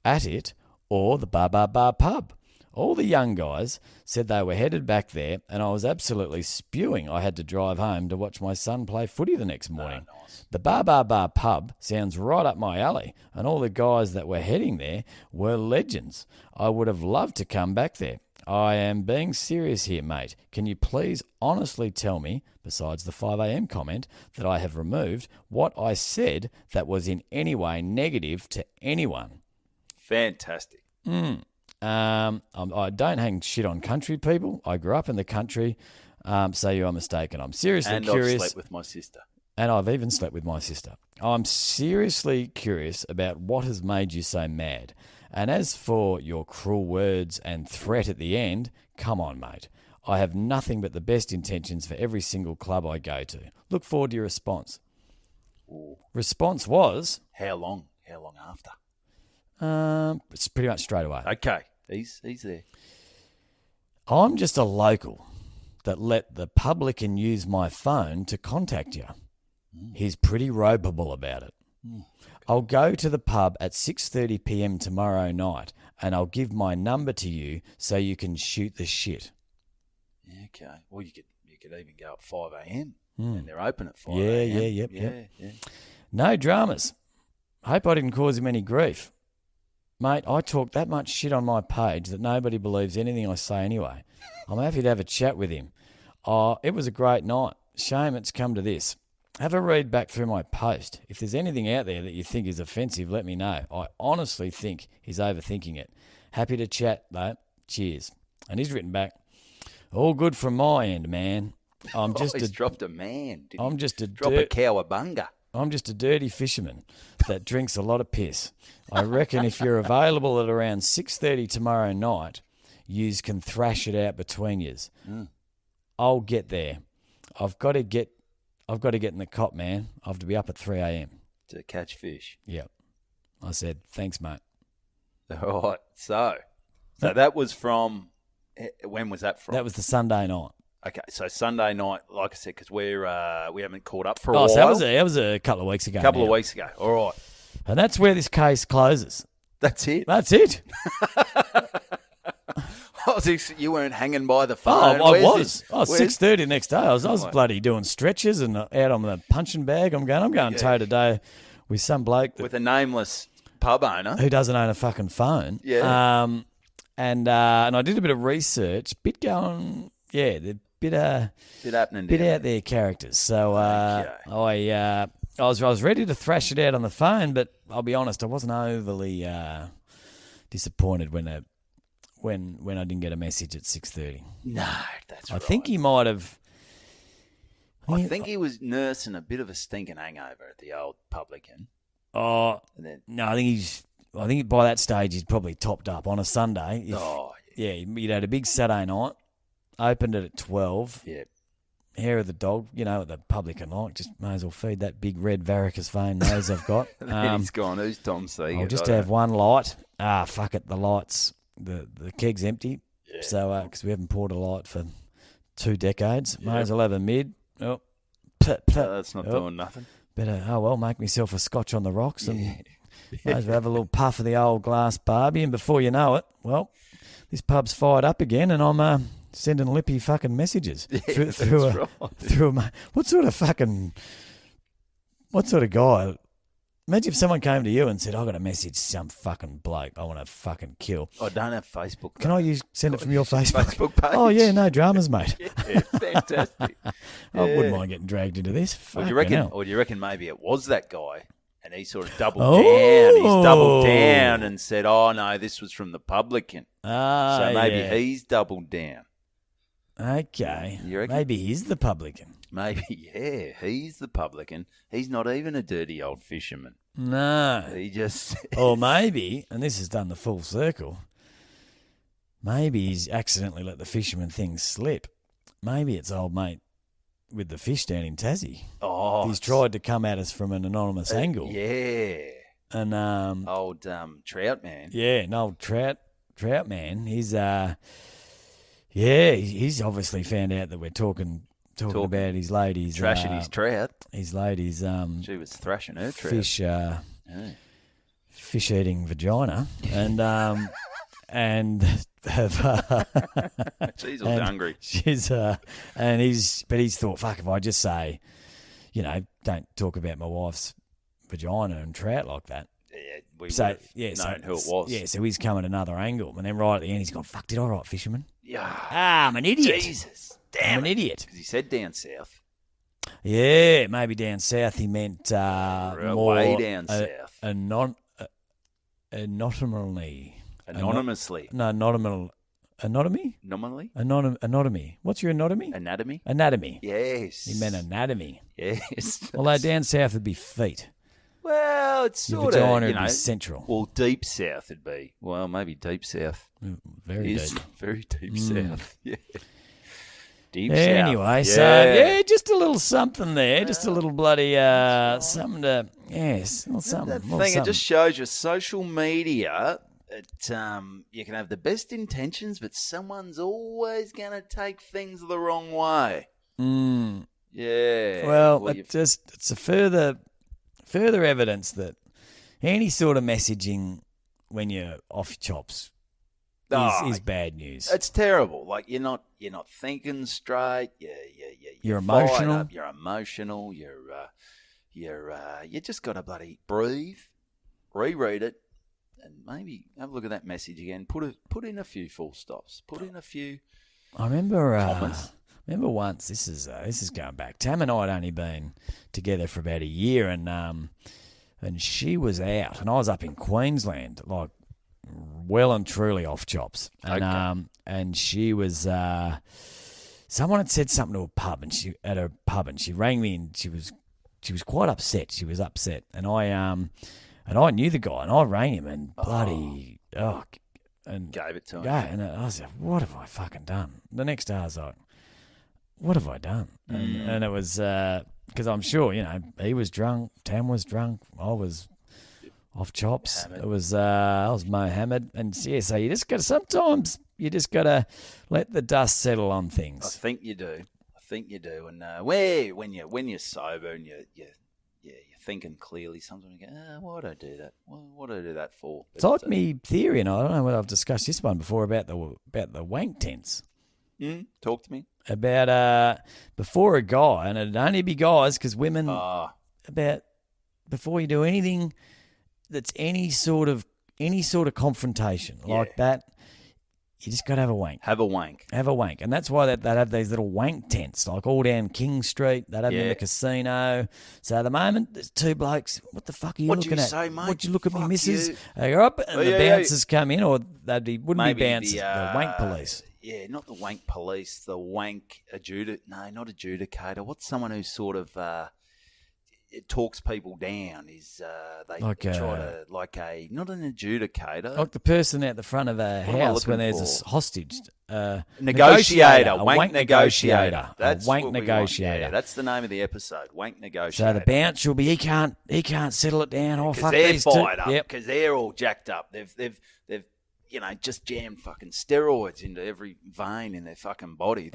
[SPEAKER 1] it, or the Bar pub. All the young guys said they were headed back there, and I was absolutely spewing I had to drive home to watch my son play footy the next morning.
[SPEAKER 2] Oh, nice.
[SPEAKER 1] The Bar pub sounds right up my alley, and all the guys that were heading there were legends. I would have loved to come back there. I am being serious here, mate. Can you please honestly tell me, besides the 5 a.m. comment, that I have removed what I said that was in any way negative to anyone?
[SPEAKER 2] Fantastic.
[SPEAKER 1] I don't hang shit on country people. I grew up in the country, so you are mistaken. I'm seriously curious.
[SPEAKER 2] And I've slept with my sister.
[SPEAKER 1] And I've even slept with my sister. I'm seriously curious about what has made you so mad. And as for your cruel words and threat at the end, come on, mate. I have nothing but the best intentions for every single club I go to. Look forward to your response.
[SPEAKER 2] Ooh.
[SPEAKER 1] Response was...
[SPEAKER 2] How long? How long after?
[SPEAKER 1] It's pretty much straight away.
[SPEAKER 2] Okay. He's there.
[SPEAKER 1] I'm just a local that let the publican use my phone to contact you. He's pretty ropeable about it. I'll go to the pub at 6:30 p.m. tomorrow night, and I'll give my number to you so you can shoot the shit.
[SPEAKER 2] Okay. Well, you could even go at 5 a.m. and they're open at 5
[SPEAKER 1] Yeah,
[SPEAKER 2] a.m.
[SPEAKER 1] yeah. No dramas. Hope I didn't cause him any grief. Mate, I talk that much shit on my page that nobody believes anything I say anyway. I'm happy to have a chat with him. Oh, it was a great night. Shame it's come to this. Have a read back through my post. If there's anything out there that you think is offensive, let me know. I honestly think he's overthinking it. Happy to chat, though. Cheers. And he's written back, all good from my end, man.
[SPEAKER 2] He's dropped a man.
[SPEAKER 1] I'm just a
[SPEAKER 2] drop a cowabunga.
[SPEAKER 1] I'm just a dirty fisherman that drinks a lot of piss. I reckon if you're available at around 6:30 tomorrow night, yous can thrash it out between yous. I'll get there. I've got to get in the cop, man. I have to be up at 3 a.m.
[SPEAKER 2] to catch fish.
[SPEAKER 1] Yep. I said, thanks, mate.
[SPEAKER 2] All right. So that was from, when was that from?
[SPEAKER 1] That was the Sunday night.
[SPEAKER 2] Okay, so Sunday night, like I said, because we haven't caught up for a while.
[SPEAKER 1] So that was a couple of weeks ago.
[SPEAKER 2] Of weeks ago. All right.
[SPEAKER 1] And that's where this case closes.
[SPEAKER 2] That's it?
[SPEAKER 1] That's it.
[SPEAKER 2] You weren't hanging by the phone.
[SPEAKER 1] I was. 6:30 next day. I was bloody doing stretches and out on the punching bag. I'm going toe to day with some bloke
[SPEAKER 2] with a nameless pub owner
[SPEAKER 1] who doesn't own a fucking phone.
[SPEAKER 2] Yeah.
[SPEAKER 1] And I did a bit of research. The bit
[SPEAKER 2] happening.
[SPEAKER 1] Bit out there characters. So I was ready to thrash it out on the phone, but I'll be honest, I wasn't overly disappointed when I didn't get a message at 6:30.
[SPEAKER 2] No, that's right.
[SPEAKER 1] I think he might have.
[SPEAKER 2] I think he was nursing a bit of a stinking hangover at the old publican.
[SPEAKER 1] No, I think by that stage he's probably topped up on a Sunday. He'd had a big Saturday night, opened it at 12.
[SPEAKER 2] Yep.
[SPEAKER 1] Hair of the dog, at the publican like, just may as well feed that big red varicose vein nose I've got.
[SPEAKER 2] He's gone. Who's Tom Siegert?
[SPEAKER 1] I'll just have one light. Fuck it, the lights. The keg's empty, so because we haven't poured a light for 2 decades, may as well have a mid.
[SPEAKER 2] That's not doing nothing.
[SPEAKER 1] Better, make myself a scotch on the rocks and may as well have a little puff of the old glass Barbie, and before you know it, this pub's fired up again, and I'm sending lippy fucking messages through what sort of guy? Imagine if someone came to you and said, I've got a message, some fucking bloke I want to fucking kill.
[SPEAKER 2] I don't have Facebook.
[SPEAKER 1] Can I send it from your Facebook
[SPEAKER 2] page?
[SPEAKER 1] Oh, yeah, no dramas, mate.
[SPEAKER 2] Yeah, fantastic.
[SPEAKER 1] I wouldn't mind getting dragged into this.
[SPEAKER 2] Or do you reckon maybe it was that guy and he sort of doubled down? He's doubled down and said, oh, no, this was from the publican. So maybe he's doubled down.
[SPEAKER 1] Okay. Maybe he's the publican.
[SPEAKER 2] Maybe, he's the publican. He's not even a dirty old fisherman.
[SPEAKER 1] No.
[SPEAKER 2] He just...
[SPEAKER 1] Or maybe, and this has done the full circle, maybe he's accidentally let the fisherman thing slip. Maybe it's old mate with the fish down in Tassie.
[SPEAKER 2] Oh.
[SPEAKER 1] He's tried to come at us from an anonymous angle.
[SPEAKER 2] Yeah.
[SPEAKER 1] And
[SPEAKER 2] old trout man.
[SPEAKER 1] Yeah, an old trout man. He's he's obviously found out that we're talking
[SPEAKER 2] Talking
[SPEAKER 1] about his ladies.
[SPEAKER 2] Trashing his trout.
[SPEAKER 1] His ladies.
[SPEAKER 2] She was thrashing her trout.
[SPEAKER 1] Fish eating vagina. And
[SPEAKER 2] she's all hungry.
[SPEAKER 1] She's he's thought, fuck, if I just say, don't talk about my wife's vagina and trout like that.
[SPEAKER 2] Yeah, we known who it was.
[SPEAKER 1] Yeah, so he's come at another angle, and then right at the end he's gone, fuck, did I write fisherman?
[SPEAKER 2] Yeah.
[SPEAKER 1] I'm an idiot.
[SPEAKER 2] Jesus, damn,
[SPEAKER 1] I'm an idiot.
[SPEAKER 2] Because he said down south.
[SPEAKER 1] Yeah, maybe down south he meant more
[SPEAKER 2] way down south.
[SPEAKER 1] Anonymously.
[SPEAKER 2] Anonymously.
[SPEAKER 1] Anatomy?
[SPEAKER 2] Nominally?
[SPEAKER 1] Anatomy. What's your anatomy? Anatomy.
[SPEAKER 2] Yes.
[SPEAKER 1] He meant anatomy.
[SPEAKER 2] Yes.
[SPEAKER 1] Although down south would be feet.
[SPEAKER 2] Well, it's
[SPEAKER 1] Your
[SPEAKER 2] sort of,
[SPEAKER 1] vagina would be central.
[SPEAKER 2] Well, deep south would be. Well, maybe deep south.
[SPEAKER 1] Very deep.
[SPEAKER 2] Very deep south. Yeah. Deep south.
[SPEAKER 1] Anyway, so just a little something there. Just a little bloody something to, something.
[SPEAKER 2] It just shows you social media. You can have the best intentions, but someone's always going to take things the wrong way. Yeah.
[SPEAKER 1] Well, it's a further evidence that any sort of messaging when you're off your chops is bad news.
[SPEAKER 2] It's terrible. Like you're not thinking straight.
[SPEAKER 1] You're emotional.
[SPEAKER 2] Up, you're emotional. You just got to bloody breathe, reread it. And maybe have a look at that message again. Put in a few full stops. Put in a few.
[SPEAKER 1] I remember.
[SPEAKER 2] Commas.
[SPEAKER 1] Remember once. This is going back. Tam and I had only been together for about a year, and she was out, and I was up in Queensland, like well and truly off chops, and and she was. Someone had said something to a pub, and she rang me, and she was quite upset. She was upset, and I knew the guy, and I rang him, and and
[SPEAKER 2] gave it to him.
[SPEAKER 1] Yeah, and I was like, what have I fucking done? The next day I was like, what have I done? And it was, because I'm sure, he was drunk, Tam was drunk, I was off chops. It was, I was Mohammed. And so you just got to, sometimes you just got to let the dust settle on things.
[SPEAKER 2] I think you do. And when you're sober and you're thinking clearly, sometimes you go, why would I do that? What do I do that for?
[SPEAKER 1] It's like me theory, and I don't know whether I've discussed this one before about the wank tents.
[SPEAKER 2] Talk to me.
[SPEAKER 1] About before a guy, and it'd only be guys, because women, about before you do anything that's any sort of confrontation like that, you just got to have a wank.
[SPEAKER 2] Have a wank.
[SPEAKER 1] And that's why they have these little wank tents, like all down King Street. They'd have them in the casino. So at the moment, there's two blokes. What the fuck are you looking at?
[SPEAKER 2] Say, mate?
[SPEAKER 1] What'd you look at me, missus?
[SPEAKER 2] You.
[SPEAKER 1] You're up, and the bouncers come in, or wouldn't be bouncers, the wank police.
[SPEAKER 2] Yeah, not the wank police, the wank not adjudicator. What's someone who's sort of... it talks people down. Not an adjudicator,
[SPEAKER 1] like the person at the front of a house when there's a hostage.
[SPEAKER 2] Negotiator, a wank negotiator.
[SPEAKER 1] That's a wank negotiator.
[SPEAKER 2] Yeah, that's the name of the episode. Wank negotiator.
[SPEAKER 1] So the bounce will be he can't settle it down. Oh fuck,
[SPEAKER 2] they're
[SPEAKER 1] these
[SPEAKER 2] fired
[SPEAKER 1] two.
[SPEAKER 2] up because they're all jacked up. They've just jammed fucking steroids into every vein in their fucking body.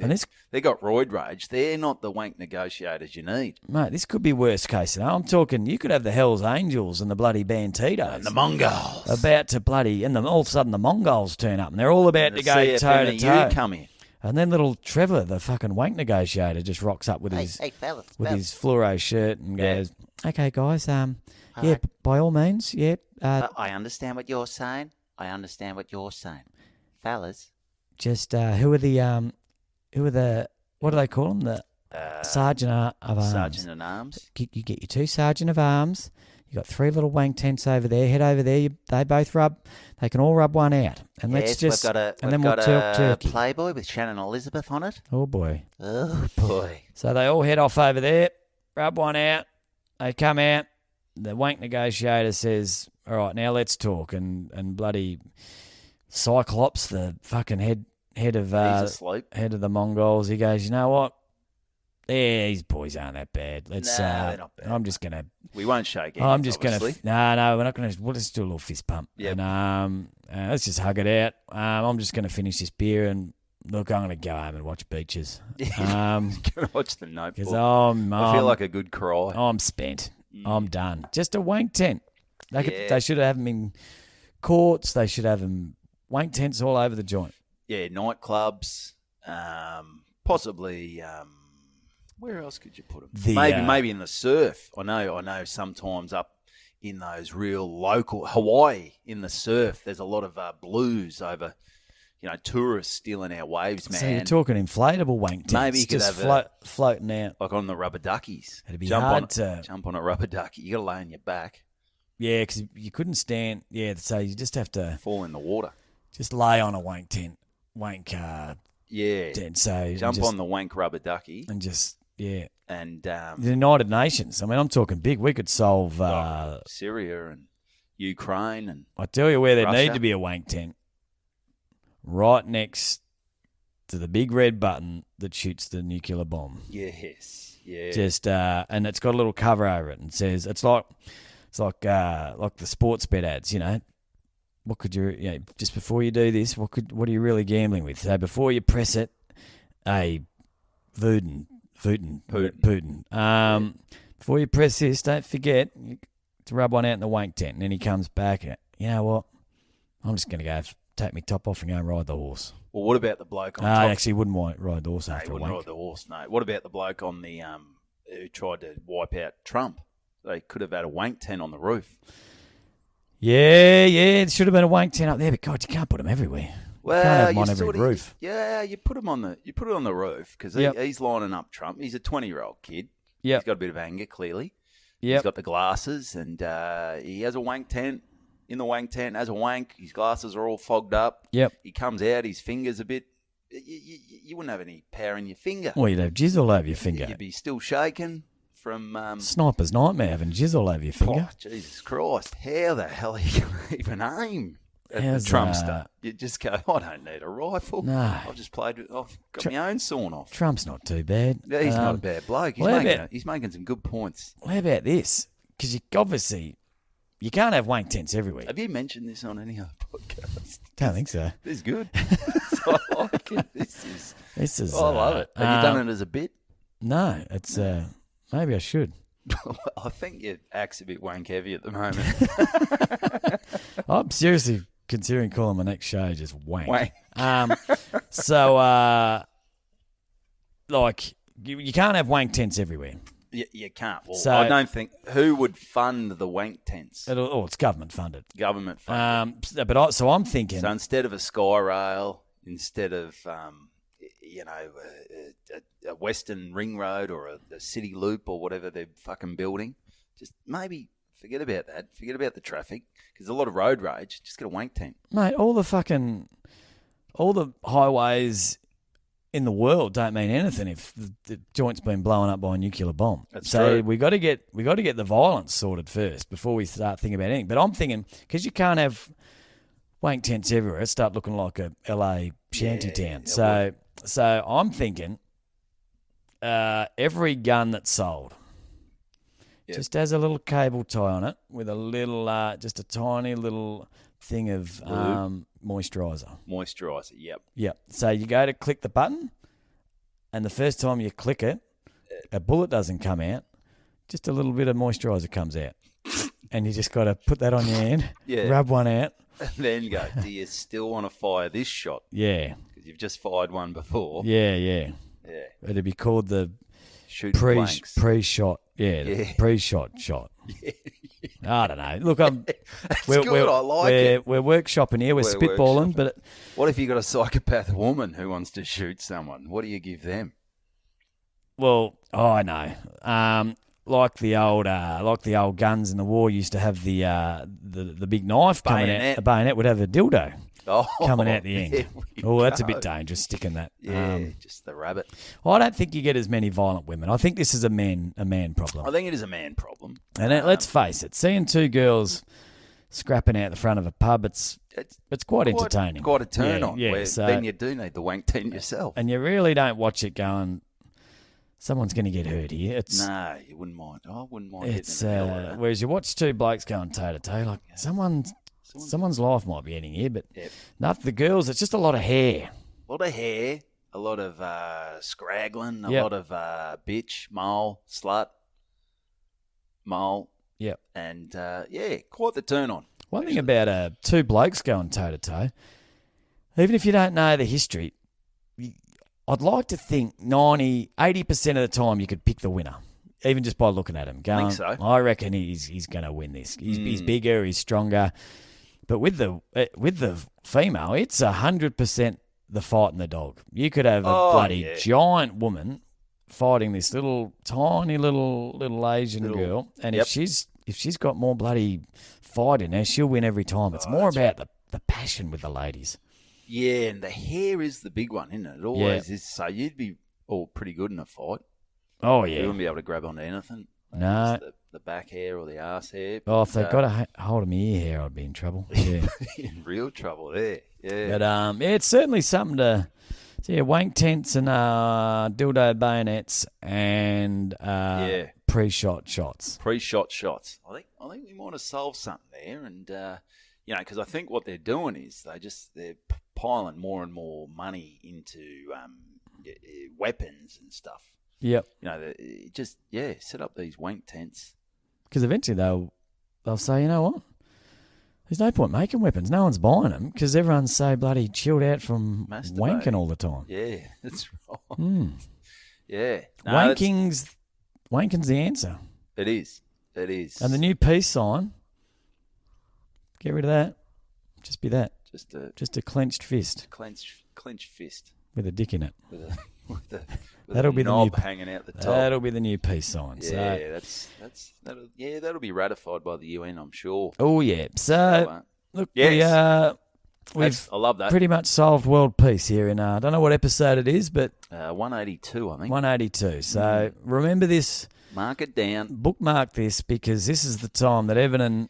[SPEAKER 2] They got roid rage. They're not the wank negotiators you need.
[SPEAKER 1] Mate, this could be worst case scenario. I'm talking, you could have the Hells Angels and the bloody Bantitos.
[SPEAKER 2] And the Mongols.
[SPEAKER 1] About to bloody, and all of a sudden the Mongols turn up and they're all about to go toe to toe.
[SPEAKER 2] Come in.
[SPEAKER 1] And then little Trevor, the fucking wank negotiator, just rocks up with his fluoro shirt and goes, okay guys, by all means,
[SPEAKER 2] I understand what you're saying. Fellas.
[SPEAKER 1] Just, who are the, what do they call them? The Sergeant of Arms.
[SPEAKER 2] Sergeant of Arms.
[SPEAKER 1] You get your two Sergeant of Arms. You got three little wank tents over there. Head over there. They both rub. They can all rub one out. And let's just.
[SPEAKER 2] We've got a Playboy with Shannon Elizabeth on it.
[SPEAKER 1] Oh boy.
[SPEAKER 2] So
[SPEAKER 1] they all head off over there. Rub one out. They come out. The wank negotiator says, all right, now let's talk. And bloody Cyclops, the fucking head of the Mongols, he goes, you know what? Yeah, these boys aren't that bad.
[SPEAKER 2] they're not bad.
[SPEAKER 1] I'm just gonna.
[SPEAKER 2] We won't shake hands.
[SPEAKER 1] I'm just
[SPEAKER 2] obviously.
[SPEAKER 1] No, we're not gonna. We'll just do a little fist pump.
[SPEAKER 2] Yep.
[SPEAKER 1] And let's just hug it out. I'm just gonna finish this beer, and Look, I'm going to go home and watch Beaches.
[SPEAKER 2] Gonna watch The Notebook.
[SPEAKER 1] Because
[SPEAKER 2] I feel like a good cry.
[SPEAKER 1] I'm spent. I'm done. Just a wank tent. They should have them in courts. They should have them wank tents all over the joint.
[SPEAKER 2] Yeah, nightclubs. Possibly. Where else could you put them? Maybe in the surf. I know. Sometimes up in those real local Hawaii in the surf, there's a lot of blues over. Tourists stealing our waves, man.
[SPEAKER 1] So you're talking inflatable wank tents.
[SPEAKER 2] Maybe you could
[SPEAKER 1] just
[SPEAKER 2] have
[SPEAKER 1] floating out.
[SPEAKER 2] Like on the rubber duckies.
[SPEAKER 1] It'd be hard to
[SPEAKER 2] jump on a rubber ducky. You got to lay on your back.
[SPEAKER 1] Yeah, because you couldn't stand. Yeah, so you just have to
[SPEAKER 2] fall in the water.
[SPEAKER 1] Just lay on a wank tent, tent. So
[SPEAKER 2] jump on the wank rubber ducky
[SPEAKER 1] and just
[SPEAKER 2] And
[SPEAKER 1] the United Nations. I mean, I'm talking big. We could solve
[SPEAKER 2] Syria and Ukraine and
[SPEAKER 1] I tell you where there
[SPEAKER 2] Russia.
[SPEAKER 1] need to be a wank tent. Right next to the big red button that shoots the nuclear bomb.
[SPEAKER 2] Yes. Yeah.
[SPEAKER 1] Just and it's got a little cover over it and says it's like the sports bet ads, What could you just before you do this, what are you really gambling with? So before you press it, Putin. Before you press this, don't forget to rub one out in the wank tent. And then he comes back and you know what? I'm just going to go take my top off and go and ride the horse.
[SPEAKER 2] Well, what about the bloke on top?
[SPEAKER 1] I actually wouldn't ride the horse after a wank.
[SPEAKER 2] Ride the horse, no. What about the bloke on the who tried to wipe out Trump? They could have had a wank tent on the roof.
[SPEAKER 1] Yeah, it should have been a wank tent up there, but God, you can't put them everywhere.
[SPEAKER 2] Well,
[SPEAKER 1] you can't have them on every roof.
[SPEAKER 2] You put it on the roof because he's lining up Trump. He's a 20-year-old kid.
[SPEAKER 1] Yep.
[SPEAKER 2] He's got a bit of anger, clearly.
[SPEAKER 1] Yep.
[SPEAKER 2] He's got the glasses, and he has a wank tent. In the wank tent, has a wank. His glasses are all fogged up.
[SPEAKER 1] Yep.
[SPEAKER 2] He comes out, his finger's a bit... You wouldn't have any power in your finger.
[SPEAKER 1] Well, you'd have jizz all over your finger.
[SPEAKER 2] You'd be still shaking from...
[SPEAKER 1] Sniper's nightmare having jizz all over your finger.
[SPEAKER 2] Oh, Jesus Christ. How the hell are you going to even aim at the Trump stuff? You just go, I don't need a rifle.
[SPEAKER 1] No.
[SPEAKER 2] I've got my own sawn off.
[SPEAKER 1] Trump's not too bad.
[SPEAKER 2] Yeah, he's not a bad bloke. He's making some good points.
[SPEAKER 1] How about this? Because you can't have wank tents everywhere.
[SPEAKER 2] Have you mentioned this on any other podcast?
[SPEAKER 1] Don't think so.
[SPEAKER 2] This is good. I like it. This is. I love it. Have you done it as a bit?
[SPEAKER 1] No, it's. Maybe I should.
[SPEAKER 2] I think your act's a bit wank heavy at the moment.
[SPEAKER 1] I'm seriously considering calling my next show just wank. You can't have wank tents everywhere.
[SPEAKER 2] You can't. Well,
[SPEAKER 1] so,
[SPEAKER 2] I don't think. Who would fund the wank tents?
[SPEAKER 1] It's government funded.
[SPEAKER 2] Government funded.
[SPEAKER 1] So I'm thinking.
[SPEAKER 2] So instead of a sky rail, instead of a Western Ring Road or a city loop or whatever they're fucking building, just maybe forget about that. Forget about the traffic because there's a lot of road rage. Just get a wank tent,
[SPEAKER 1] mate. All the highways in the world don't mean anything if the joint's been blown up by a nuclear bomb.
[SPEAKER 2] That's true.
[SPEAKER 1] we got to get the violence sorted first before we start thinking about anything. But I'm thinking because you can't have wank tents everywhere, it start looking like a LA shanty town. So I'm thinking every gun that's sold just has a little cable tie on it with a little, just a tiny little thing of moisturiser.
[SPEAKER 2] Moisturiser, yep.
[SPEAKER 1] Yep. So you go to click the button, and the first time you click it, a bullet doesn't come out. Just a little bit of moisturiser comes out. And you just got to put that on your hand, rub one out.
[SPEAKER 2] And then go, do you still want to fire this shot?
[SPEAKER 1] Yeah.
[SPEAKER 2] Because you've just fired one before.
[SPEAKER 1] Yeah. It'd be called the pre-shot. The pre-shot shot. Yeah. I don't know. Look,
[SPEAKER 2] I like it.
[SPEAKER 1] We're workshopping here. We're spitballing. But
[SPEAKER 2] what if you got a psychopath woman who wants to shoot someone? What do you give them?
[SPEAKER 1] Well, I know. Like the old guns in the war used to have the big knife coming out. A bayonet would have a dildo coming out the end. That's a bit dangerous, sticking that.
[SPEAKER 2] Yeah, just the rabbit.
[SPEAKER 1] I don't think you get as many violent women. I think this is a man problem.
[SPEAKER 2] I think it is a man problem.
[SPEAKER 1] And let's face it, seeing two girls scrapping out the front of a pub, it's quite entertaining.
[SPEAKER 2] Quite a turn on.
[SPEAKER 1] Yeah, so,
[SPEAKER 2] then you do need the wank tent yourself.
[SPEAKER 1] And you really don't watch it going, someone's going to get hurt here.
[SPEAKER 2] No, you wouldn't mind. I wouldn't mind.
[SPEAKER 1] It's whereas you watch two blokes going toe to toe, like someone's life might be ending here, but not the girls. It's just a lot of hair.
[SPEAKER 2] lot of hair, a lot of scraggling, a
[SPEAKER 1] Yep.
[SPEAKER 2] lot of bitch, mole, slut, mole.
[SPEAKER 1] Yep.
[SPEAKER 2] And, quite the turn on.
[SPEAKER 1] One thing about two blokes going toe-to-toe, even if you don't know the history, I'd like to think 80% of the time you could pick the winner, even just by looking at him. Going,
[SPEAKER 2] think so.
[SPEAKER 1] I reckon he's going to win this. He's bigger, he's stronger. But with the female, it's 100% the fight and the dog. You could have a bloody giant woman fighting this tiny little Asian girl, and if she's got more bloody fight in her, she'll win every time. It's more about the passion with the ladies.
[SPEAKER 2] Yeah, and the hair is the big one, isn't it? It always is. So you'd be all pretty good in a fight.
[SPEAKER 1] Oh,
[SPEAKER 2] You
[SPEAKER 1] yeah.
[SPEAKER 2] wouldn't be able to grab onto anything.
[SPEAKER 1] No.
[SPEAKER 2] Just the back hair or the arse hair.
[SPEAKER 1] Oh, if they've got a hold of my ear hair, I'd be in trouble. Yeah.
[SPEAKER 2] in real trouble there. Yeah.
[SPEAKER 1] But it's certainly something to see. Wank tents and dildo bayonets and pre-shot shots.
[SPEAKER 2] Pre-shot shots. I think we might have solved something there, and because I think what they're doing is they're piling more and more money into weapons and stuff.
[SPEAKER 1] Yep.
[SPEAKER 2] Set up these wank tents.
[SPEAKER 1] Because eventually they'll say, you know what? There's no point making weapons. No one's buying them because everyone's so bloody chilled out from wanking all the time.
[SPEAKER 2] Yeah, that's right. Yeah. No,
[SPEAKER 1] Wanking's the answer.
[SPEAKER 2] It is.
[SPEAKER 1] And the new peace sign, get rid of that. Just be that. Just a clenched fist.
[SPEAKER 2] Clenched fist.
[SPEAKER 1] With a dick in it.
[SPEAKER 2] With
[SPEAKER 1] That'll be the
[SPEAKER 2] knob
[SPEAKER 1] new
[SPEAKER 2] hanging out the top.
[SPEAKER 1] That'll be the new peace sign.
[SPEAKER 2] Yeah, that'll be ratified by the UN, I'm sure.
[SPEAKER 1] Oh yeah. So look,
[SPEAKER 2] yes.
[SPEAKER 1] we've
[SPEAKER 2] I love that.
[SPEAKER 1] pretty much solved world peace here in I don't know what episode it is, but
[SPEAKER 2] 182, I think.
[SPEAKER 1] 182. So remember this.
[SPEAKER 2] Mark it down.
[SPEAKER 1] Bookmark this because this is the time that Evan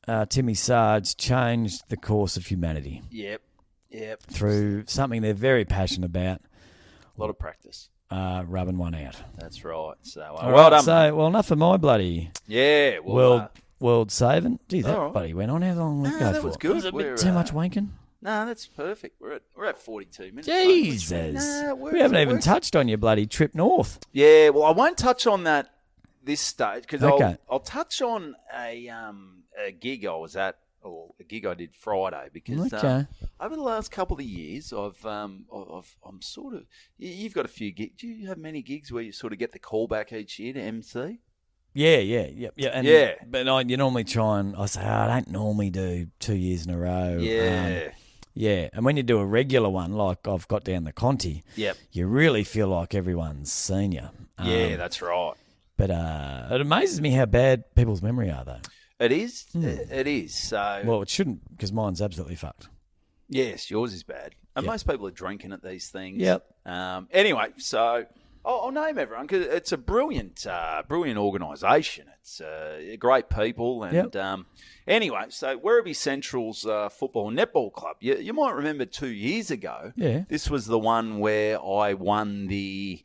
[SPEAKER 1] and Timmy Sarge changed the course of humanity.
[SPEAKER 2] Yep.
[SPEAKER 1] Through something they're very passionate about.
[SPEAKER 2] A lot of practice.
[SPEAKER 1] Rubbing one out.
[SPEAKER 2] That's right. So
[SPEAKER 1] well done. So enough of my bloody world saving. Gee, that bloody went on. How long did it go
[SPEAKER 2] that
[SPEAKER 1] for?
[SPEAKER 2] was good.
[SPEAKER 1] Was it a bit too much wanking?
[SPEAKER 2] No, that's perfect. We're at 42 minutes.
[SPEAKER 1] Jesus. We haven't even touched on your bloody trip north.
[SPEAKER 2] Yeah, well, I won't touch on that this stage because I'll touch on a gig I was at, or a gig I did Friday, because over the last couple of years, I'm sort of. You've got a few gigs. Do you have many gigs where you sort of get the call back each year to MC?
[SPEAKER 1] Yeah. But you normally try and I say I don't normally do 2 years in a row. Yeah, and when you do a regular one like I've got down the Conti, you really feel like everyone's seen you.
[SPEAKER 2] That's right.
[SPEAKER 1] But it amazes me how bad people's memory are, though.
[SPEAKER 2] It is. It is. So
[SPEAKER 1] well, it shouldn't, because mine's absolutely fucked.
[SPEAKER 2] Yes, yours is bad. And most people are drinking at these things.
[SPEAKER 1] Yep.
[SPEAKER 2] Anyway, so I'll name everyone because it's a brilliant organisation. It's great people. And anyway, so Werribee Central's football and netball club. You might remember 2 years ago.
[SPEAKER 1] Yeah.
[SPEAKER 2] This was the one where I won the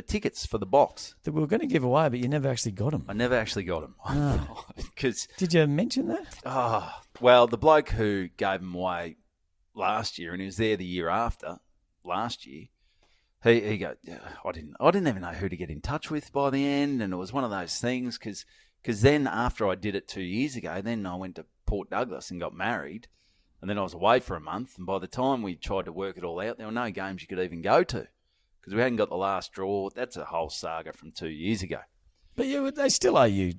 [SPEAKER 2] tickets for the box
[SPEAKER 1] that we were going to give away, but you never actually got them.
[SPEAKER 2] I never actually got them.
[SPEAKER 1] No. Did you mention that?
[SPEAKER 2] Well, the bloke who gave them away last year, and he was there the year after last year, he goes, I didn't even know who to get in touch with by the end, and it was one of those things because then after I did it 2 years ago, then I went to Port Douglas and got married, and then I was away for a month, and by the time we tried to work it all out, there were no games you could even go to. Because we hadn't got the last draw. That's a whole saga from 2 years ago.
[SPEAKER 1] But they still owe you.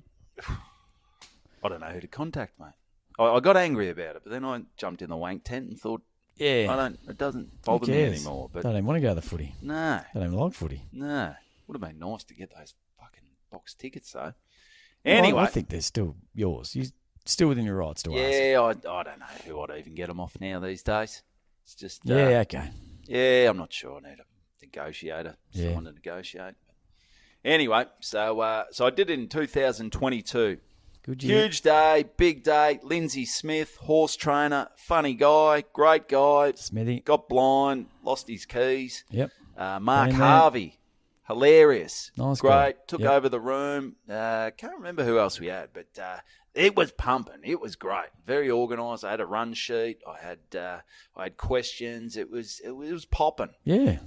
[SPEAKER 2] I don't know who to contact, mate. I got angry about it, but then I jumped in the wank tent and thought, it doesn't bother me anymore. But
[SPEAKER 1] I don't even want to go to the footy.
[SPEAKER 2] No.
[SPEAKER 1] I don't even like footy.
[SPEAKER 2] No. Would have been nice to get those fucking box tickets, though. Anyway.
[SPEAKER 1] Well, I think they're still yours. You're still within your rights to ask.
[SPEAKER 2] Yeah, I don't know who I'd even get them off now these days. It's just...
[SPEAKER 1] okay.
[SPEAKER 2] Yeah, I'm not sure. I need a negotiator. Someone to negotiate. Anyway, so I did it in 2022.
[SPEAKER 1] Good year.
[SPEAKER 2] Huge day, big day. Lindsay Smith, horse trainer, funny guy, great guy.
[SPEAKER 1] Smithy.
[SPEAKER 2] Got blind, lost his keys.
[SPEAKER 1] Yep.
[SPEAKER 2] Mark Harvey, hilarious.
[SPEAKER 1] Nice
[SPEAKER 2] great.
[SPEAKER 1] guy.
[SPEAKER 2] Took over the room. Can't remember who else we had, but It was pumping. It was great. Very organised. I had a run sheet. I had questions. It was popping.
[SPEAKER 1] Yeah.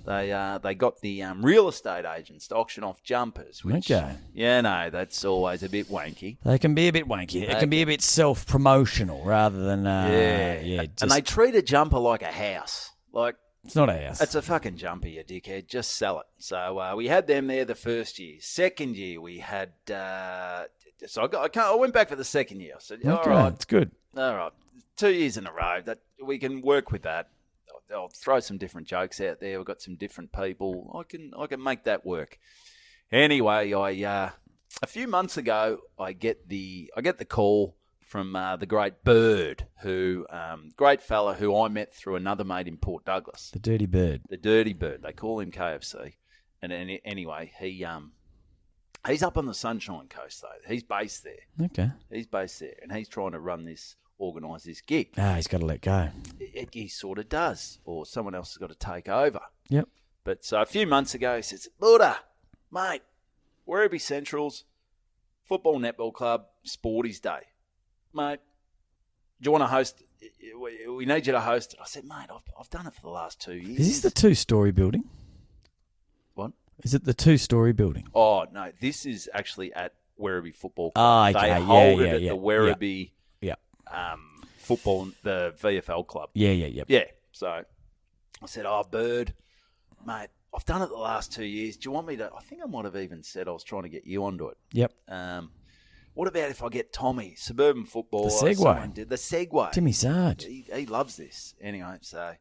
[SPEAKER 2] They got the real estate agents to auction off jumpers. Which,
[SPEAKER 1] Okay.
[SPEAKER 2] yeah, no, that's always a bit wanky.
[SPEAKER 1] They can be a bit wanky. It can be a bit self-promotional rather than
[SPEAKER 2] And they treat a jumper like a house. Like,
[SPEAKER 1] it's not a house.
[SPEAKER 2] it's a fucking jumper, you dickhead. Just sell it. So we had them there the first year. Second year, we had. So I went back for the second year. I said,
[SPEAKER 1] okay,
[SPEAKER 2] all right,
[SPEAKER 1] it's good.
[SPEAKER 2] all right, 2 years in a row. That we can work with that. I'll throw some different jokes out there. We've got some different people. I can make that work. Anyway, a few months ago, I get the call from the great Bird, great fella who I met through another mate in Port Douglas.
[SPEAKER 1] The Dirty Bird.
[SPEAKER 2] The Dirty Bird. They call him KFC. And anyway, he's up on the Sunshine Coast, though. He's based there.
[SPEAKER 1] Okay.
[SPEAKER 2] He's based there, and he's trying to organise this gig.
[SPEAKER 1] He's got to let go.
[SPEAKER 2] He sort of does, or someone else has got to take over.
[SPEAKER 1] Yep.
[SPEAKER 2] But so a few months ago, he says, Buddha, mate, Werribee Central's Football Netball Club Sporties Day. Mate, do you want to host? We need you to host it. I said, mate, I've done it for the last 2 years.
[SPEAKER 1] Is this the 2-story building?
[SPEAKER 2] What?
[SPEAKER 1] Is it the 2-story building?
[SPEAKER 2] Oh, no, this is actually at Werribee Football Club.
[SPEAKER 1] Okay.
[SPEAKER 2] They hold it at
[SPEAKER 1] the
[SPEAKER 2] Werribee football, the VFL club.
[SPEAKER 1] Yeah.
[SPEAKER 2] Yeah. So I said, Bird, mate, I've done it the last 2 years. Do you want me to? I think I might have even said I was trying to get you onto it.
[SPEAKER 1] Yep.
[SPEAKER 2] What about if I get Tommy, suburban football?
[SPEAKER 1] The Segway.
[SPEAKER 2] The Segway.
[SPEAKER 1] Timmy Sarge.
[SPEAKER 2] He loves this. Anyway, so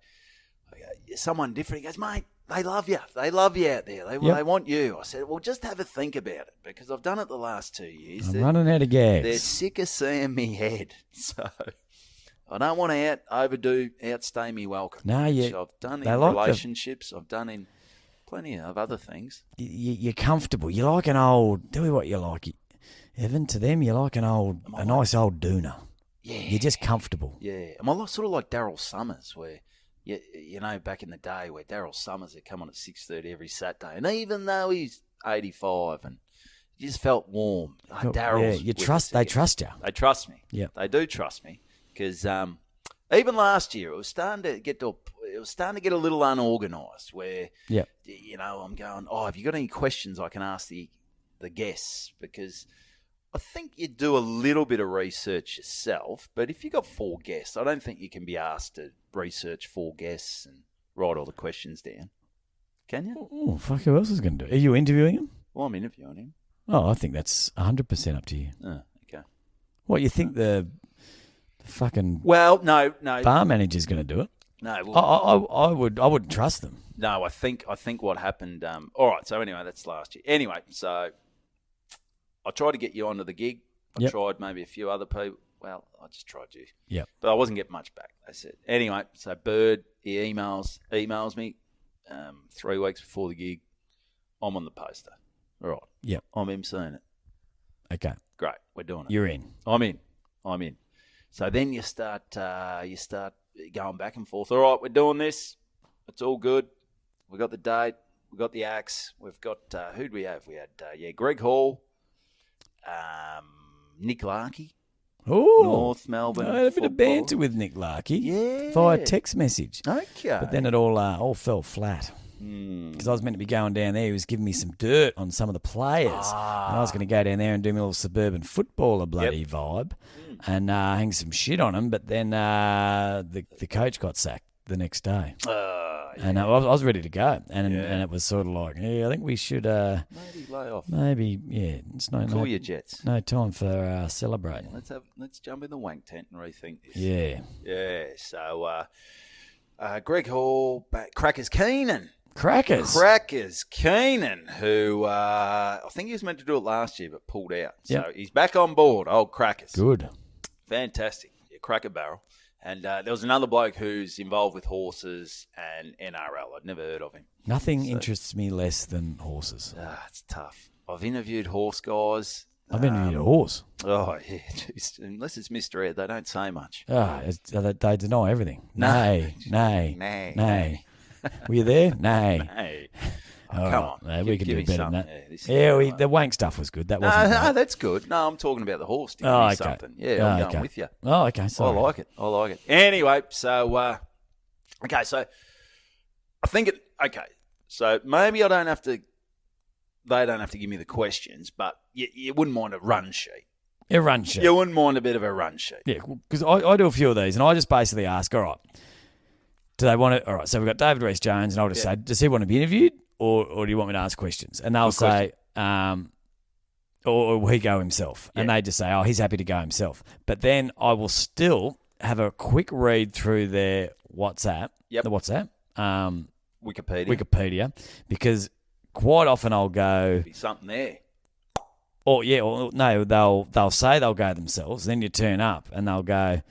[SPEAKER 2] someone different. He goes, mate, they love you. They love you out there. They want you. I said, well, just have a think about it because I've done it the last 2 years.
[SPEAKER 1] I'm running out of gas.
[SPEAKER 2] They're sick of seeing me head. So I don't want to outstay me welcome.
[SPEAKER 1] No,
[SPEAKER 2] which I've done in relationships. I've done in plenty of other things.
[SPEAKER 1] You're comfortable. You're like an old. Tell me what you like, Evan. To them, you're like a nice old dooner.
[SPEAKER 2] Yeah,
[SPEAKER 1] you're just comfortable.
[SPEAKER 2] Yeah, I'm sort of like Daryl Summers, where you know back in the day where Daryl Summers would come on at 6:30 every Saturday, and even though he's 85 and you just felt warm. Daryl,
[SPEAKER 1] They trust you.
[SPEAKER 2] They trust me.
[SPEAKER 1] Yeah,
[SPEAKER 2] they do trust me because even last year it was starting to get a little unorganised. Where I'm going. Have you got any questions I can ask the guests? Because I think you do a little bit of research yourself, but if you've got 4 guests, I don't think you can be asked to research 4 guests and write all the questions down. Can you?
[SPEAKER 1] Oh, fuck, who else is going to do it? Are you interviewing him?
[SPEAKER 2] Well, I'm interviewing him.
[SPEAKER 1] Oh, I think that's 100% up to you.
[SPEAKER 2] Oh, okay.
[SPEAKER 1] What, you think the fucking
[SPEAKER 2] no
[SPEAKER 1] bar manager's going to do it?
[SPEAKER 2] No. Well,
[SPEAKER 1] I wouldn't trust them.
[SPEAKER 2] No, I think what happened. All right. So anyway, that's last year. Anyway, so I tried to get you onto the gig. I tried maybe a few other people. Well, I just tried you.
[SPEAKER 1] Yeah.
[SPEAKER 2] But I wasn't getting much back. They said. Anyway, so Bird, he emails me 3 weeks before the gig. I'm on the poster. All right.
[SPEAKER 1] Yeah.
[SPEAKER 2] I'm emceeing it.
[SPEAKER 1] Okay.
[SPEAKER 2] Great. We're doing it.
[SPEAKER 1] You're in.
[SPEAKER 2] I'm in. So then you start going back and forth. All right, we're doing this. It's all good. We got the date. We got the acts. We've got who'd we have? We had Greg Hall, Nick Larkey, North Melbourne.
[SPEAKER 1] I had a bit of banter with Nick Larkey via text message.
[SPEAKER 2] Okay,
[SPEAKER 1] but then it all fell flat because I was meant to be going down there. He was giving me some dirt on some of the players, and I was going to go down there and do my little suburban footballer bloody vibe and hang some shit on him. But then the coach got sacked the next day. And I was ready to go, and it was sort of like, I think we should
[SPEAKER 2] maybe lay off.
[SPEAKER 1] Maybe, it's
[SPEAKER 2] call your jets.
[SPEAKER 1] No time for celebrating.
[SPEAKER 2] Let's jump in the wank tent and rethink this.
[SPEAKER 1] Yeah.
[SPEAKER 2] So, Greg Hall, Crackers Keenan, who I think he was meant to do it last year but pulled out. So he's back on board. Old Crackers,
[SPEAKER 1] good,
[SPEAKER 2] fantastic, Cracker Barrel. And there was another bloke who's involved with horses and NRL. I'd never heard of him.
[SPEAKER 1] Nothing interests me less than horses.
[SPEAKER 2] It's tough. I've interviewed horse guys.
[SPEAKER 1] I've interviewed a horse.
[SPEAKER 2] Oh, yeah. Geez. Unless it's Mr. Ed, they don't say much.
[SPEAKER 1] They deny everything. Nay. Were you there? Nay. All
[SPEAKER 2] come
[SPEAKER 1] right.
[SPEAKER 2] on.
[SPEAKER 1] No, we can
[SPEAKER 2] Give
[SPEAKER 1] do
[SPEAKER 2] me
[SPEAKER 1] better than
[SPEAKER 2] something.
[SPEAKER 1] that.
[SPEAKER 2] This
[SPEAKER 1] Yeah,
[SPEAKER 2] is-
[SPEAKER 1] the wank stuff was good. That
[SPEAKER 2] No,
[SPEAKER 1] wasn't
[SPEAKER 2] no,
[SPEAKER 1] bad.
[SPEAKER 2] that's good. No, I'm talking about the horse. Give
[SPEAKER 1] Oh,
[SPEAKER 2] me
[SPEAKER 1] okay.
[SPEAKER 2] something. Yeah, I'm
[SPEAKER 1] okay.
[SPEAKER 2] going with you.
[SPEAKER 1] Oh, okay. Sorry.
[SPEAKER 2] I like it. Anyway, so okay, so I think it. Okay, so maybe I don't have to. They don't have to give me the questions, but you wouldn't mind a run sheet.
[SPEAKER 1] A run sheet.
[SPEAKER 2] You wouldn't mind a bit of a run sheet.
[SPEAKER 1] Yeah, because I do a few of these, and I just basically ask, all right, do they want to? All right, so we've got David Rees Jones, and I'll just say, does he want to be interviewed, or do you want me to ask questions? And they'll say, or will he go himself? And they just say, oh, he's happy to go himself. But then I will still have a quick read through their WhatsApp, the WhatsApp, Wikipedia, because quite often I'll go,
[SPEAKER 2] be something there.
[SPEAKER 1] or no, they'll say they'll go themselves. Then you turn up and they'll go,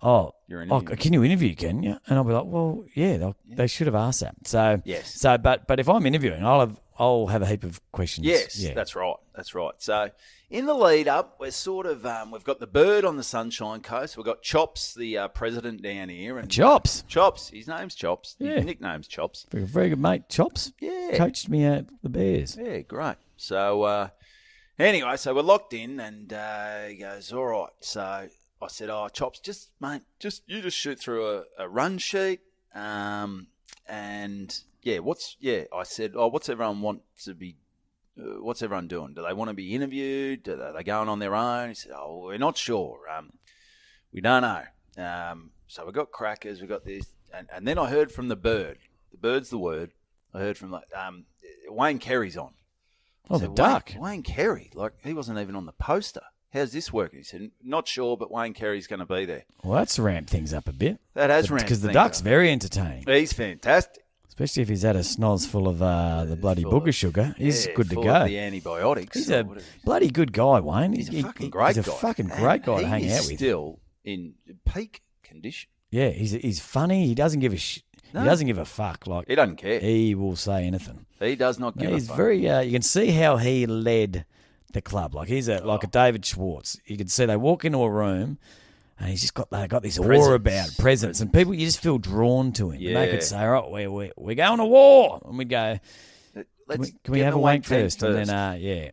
[SPEAKER 1] can you interview? Can you? And I'll be like, well, yeah, they should have asked that. So
[SPEAKER 2] yes.
[SPEAKER 1] So but if I'm interviewing, I'll have a heap of questions.
[SPEAKER 2] Yes, that's right. So in the lead up, we're sort of we've got the bird on the Sunshine Coast. We've got Chops, the president down here, and
[SPEAKER 1] Chops.
[SPEAKER 2] His name's Chops.
[SPEAKER 1] Yeah.
[SPEAKER 2] His nickname's Chops.
[SPEAKER 1] Very good mate, Chops.
[SPEAKER 2] Yeah,
[SPEAKER 1] coached me at the Bears.
[SPEAKER 2] Yeah, great. So anyway, so we're locked in, and he goes, all right. So I said, oh, Chops, you just shoot through a run sheet, and I said, oh, what's everyone want to be? What's everyone doing? Do they want to be interviewed? Are they going on their own? He said, oh, we're not sure. We don't know. So we got crackers. We got this, and then I heard from the bird. The bird's the word. I heard from Wayne Carey's on.
[SPEAKER 1] Oh, the duck.
[SPEAKER 2] Wayne Carey, he wasn't even on the poster. How's this working? He said, not sure, but Wayne Carey's going to be there.
[SPEAKER 1] Well, that's ramped things up a bit.
[SPEAKER 2] That has ramped
[SPEAKER 1] because the
[SPEAKER 2] things
[SPEAKER 1] duck's
[SPEAKER 2] up.
[SPEAKER 1] very entertaining.
[SPEAKER 2] He's fantastic.
[SPEAKER 1] Especially if he's had a snoz full of the bloody booger sugar. He's good to
[SPEAKER 2] full
[SPEAKER 1] go.
[SPEAKER 2] Of the antibiotics.
[SPEAKER 1] He's a bloody good guy, Wayne.
[SPEAKER 2] He's a fucking great guy.
[SPEAKER 1] He's a fucking great guy to hang out with.
[SPEAKER 2] He's still in peak condition.
[SPEAKER 1] Yeah, he's funny. He doesn't give a
[SPEAKER 2] No.
[SPEAKER 1] He doesn't give a fuck.
[SPEAKER 2] He doesn't care.
[SPEAKER 1] He will say anything.
[SPEAKER 2] He does not give a fuck.
[SPEAKER 1] He's very. You can see how he led the club. Like he's like a David Schwartz. You can see they walk into a room, and he's just got this aura about presence, and people you just feel drawn to him. Yeah. And they could say, "All right, we're going to war," and we'd go, "Can we have a wank first?" And then yeah.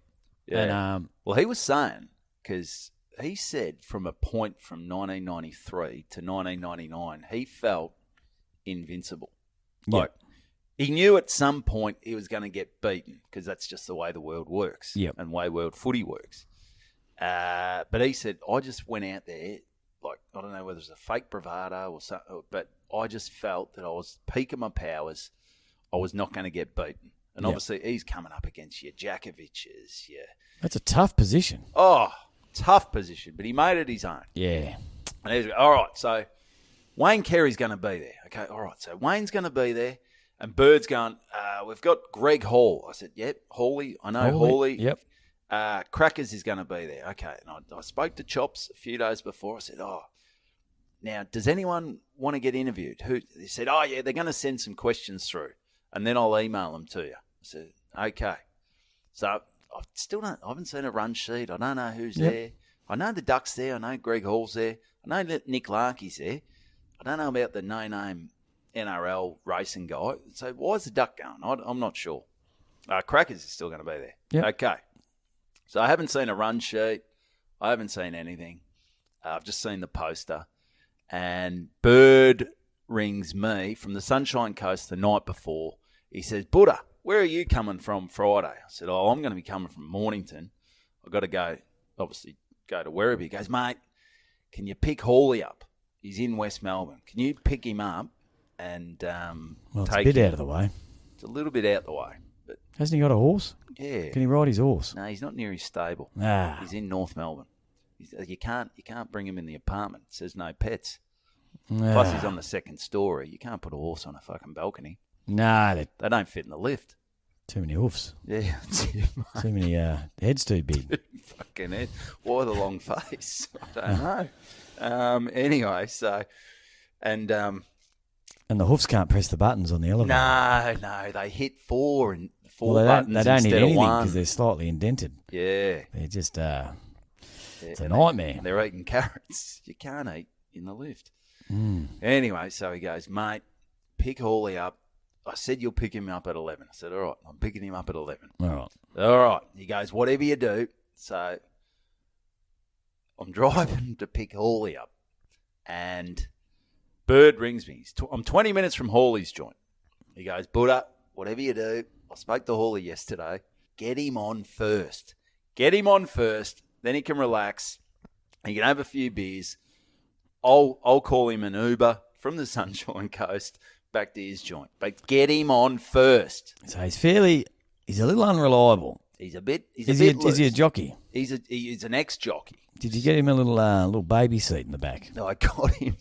[SPEAKER 1] And
[SPEAKER 2] well, he was saying because he said from a point from 1993 to 1999, he felt invincible. Like he knew at some point he was going to get beaten because that's just the way the world works and way world footy works. But he said, I just went out there, like, I don't know whether it was a fake bravado or something, but I just felt that I was peaking my powers. I was not going to get beaten. And obviously he's coming up against your Djakovic's.
[SPEAKER 1] That's a tough position.
[SPEAKER 2] Oh, tough position, but he made it his own.
[SPEAKER 1] Yeah.
[SPEAKER 2] And he's all right, so Wayne Carey's going to be there. Okay, all right, so Wayne's going to be there. And Bird's going, we've got Greg Hall. I said, yep, Hawley. I know Hawley.
[SPEAKER 1] Yep.
[SPEAKER 2] Crackers is going to be there. Okay. And I spoke to Chops a few days before. I said, now, does anyone want to get interviewed? They said, yeah, they're going to send some questions through. And then I'll email them to you. I said, okay. So I haven't seen a run sheet. I don't know who's there. I know the Duck's there. I know Greg Hall's there. I know that Nick Larkey's there. I don't know about the no-name NRL racing guy. So why is the Duck going? I'm not sure. Crackers is still going to be there.
[SPEAKER 1] Yep.
[SPEAKER 2] Okay. So I haven't seen a run sheet. I haven't seen anything. I've just seen the poster. And Bird rings me from the Sunshine Coast the night before. He says, Buddha, where are you coming from Friday? I said, I'm going to be coming from Mornington. I've got to go to Werribee. He goes, mate, can you pick Hawley up? He's in West Melbourne. Can you pick him up and
[SPEAKER 1] it's
[SPEAKER 2] take
[SPEAKER 1] a bit
[SPEAKER 2] him?
[SPEAKER 1] out of the way.
[SPEAKER 2] It's a little bit out the way. But
[SPEAKER 1] hasn't he got a horse?
[SPEAKER 2] Yeah.
[SPEAKER 1] Can he ride his horse?
[SPEAKER 2] No, he's not near his stable.
[SPEAKER 1] He's
[SPEAKER 2] in North Melbourne. You can't bring him in the apartment. It says no pets.
[SPEAKER 1] Ah.
[SPEAKER 2] Plus, he's on the second story. You can't put a horse on a fucking balcony.
[SPEAKER 1] No,
[SPEAKER 2] they don't fit in the lift.
[SPEAKER 1] Too many hoofs.
[SPEAKER 2] Yeah,
[SPEAKER 1] too many heads too big.
[SPEAKER 2] Fucking head. Why the long face? I don't know. Anyway, so and the
[SPEAKER 1] hoofs can't press the buttons on the elevator.
[SPEAKER 2] No, they hit four
[SPEAKER 1] well,
[SPEAKER 2] buttons
[SPEAKER 1] they don't hit
[SPEAKER 2] instead
[SPEAKER 1] anything
[SPEAKER 2] of one
[SPEAKER 1] because they're slightly indented.
[SPEAKER 2] Yeah,
[SPEAKER 1] they're just it's a nightmare.
[SPEAKER 2] They're eating carrots. You can't eat in the lift.
[SPEAKER 1] Mm.
[SPEAKER 2] Anyway, so he goes, mate, pick Hawley up. I said you'll pick him up at 11. I said, all right, I'm picking him up at 11.
[SPEAKER 1] All right.
[SPEAKER 2] All right. He goes, whatever you do. So I'm driving to pick Hawley up, and Bird rings me. I'm 20 minutes from Hawley's joint. He goes, Buddha, whatever you do, I spoke to Hawley yesterday. Get him on first. Get him on first. Then he can relax. He can have a few beers. I'll call him an Uber from the Sunshine Coast back to his joint. But get him on first.
[SPEAKER 1] So he's a little unreliable.
[SPEAKER 2] He's a bit
[SPEAKER 1] Is he a jockey?
[SPEAKER 2] He's an ex-jockey.
[SPEAKER 1] Did you get him a little baby seat in the back?
[SPEAKER 2] No, I got him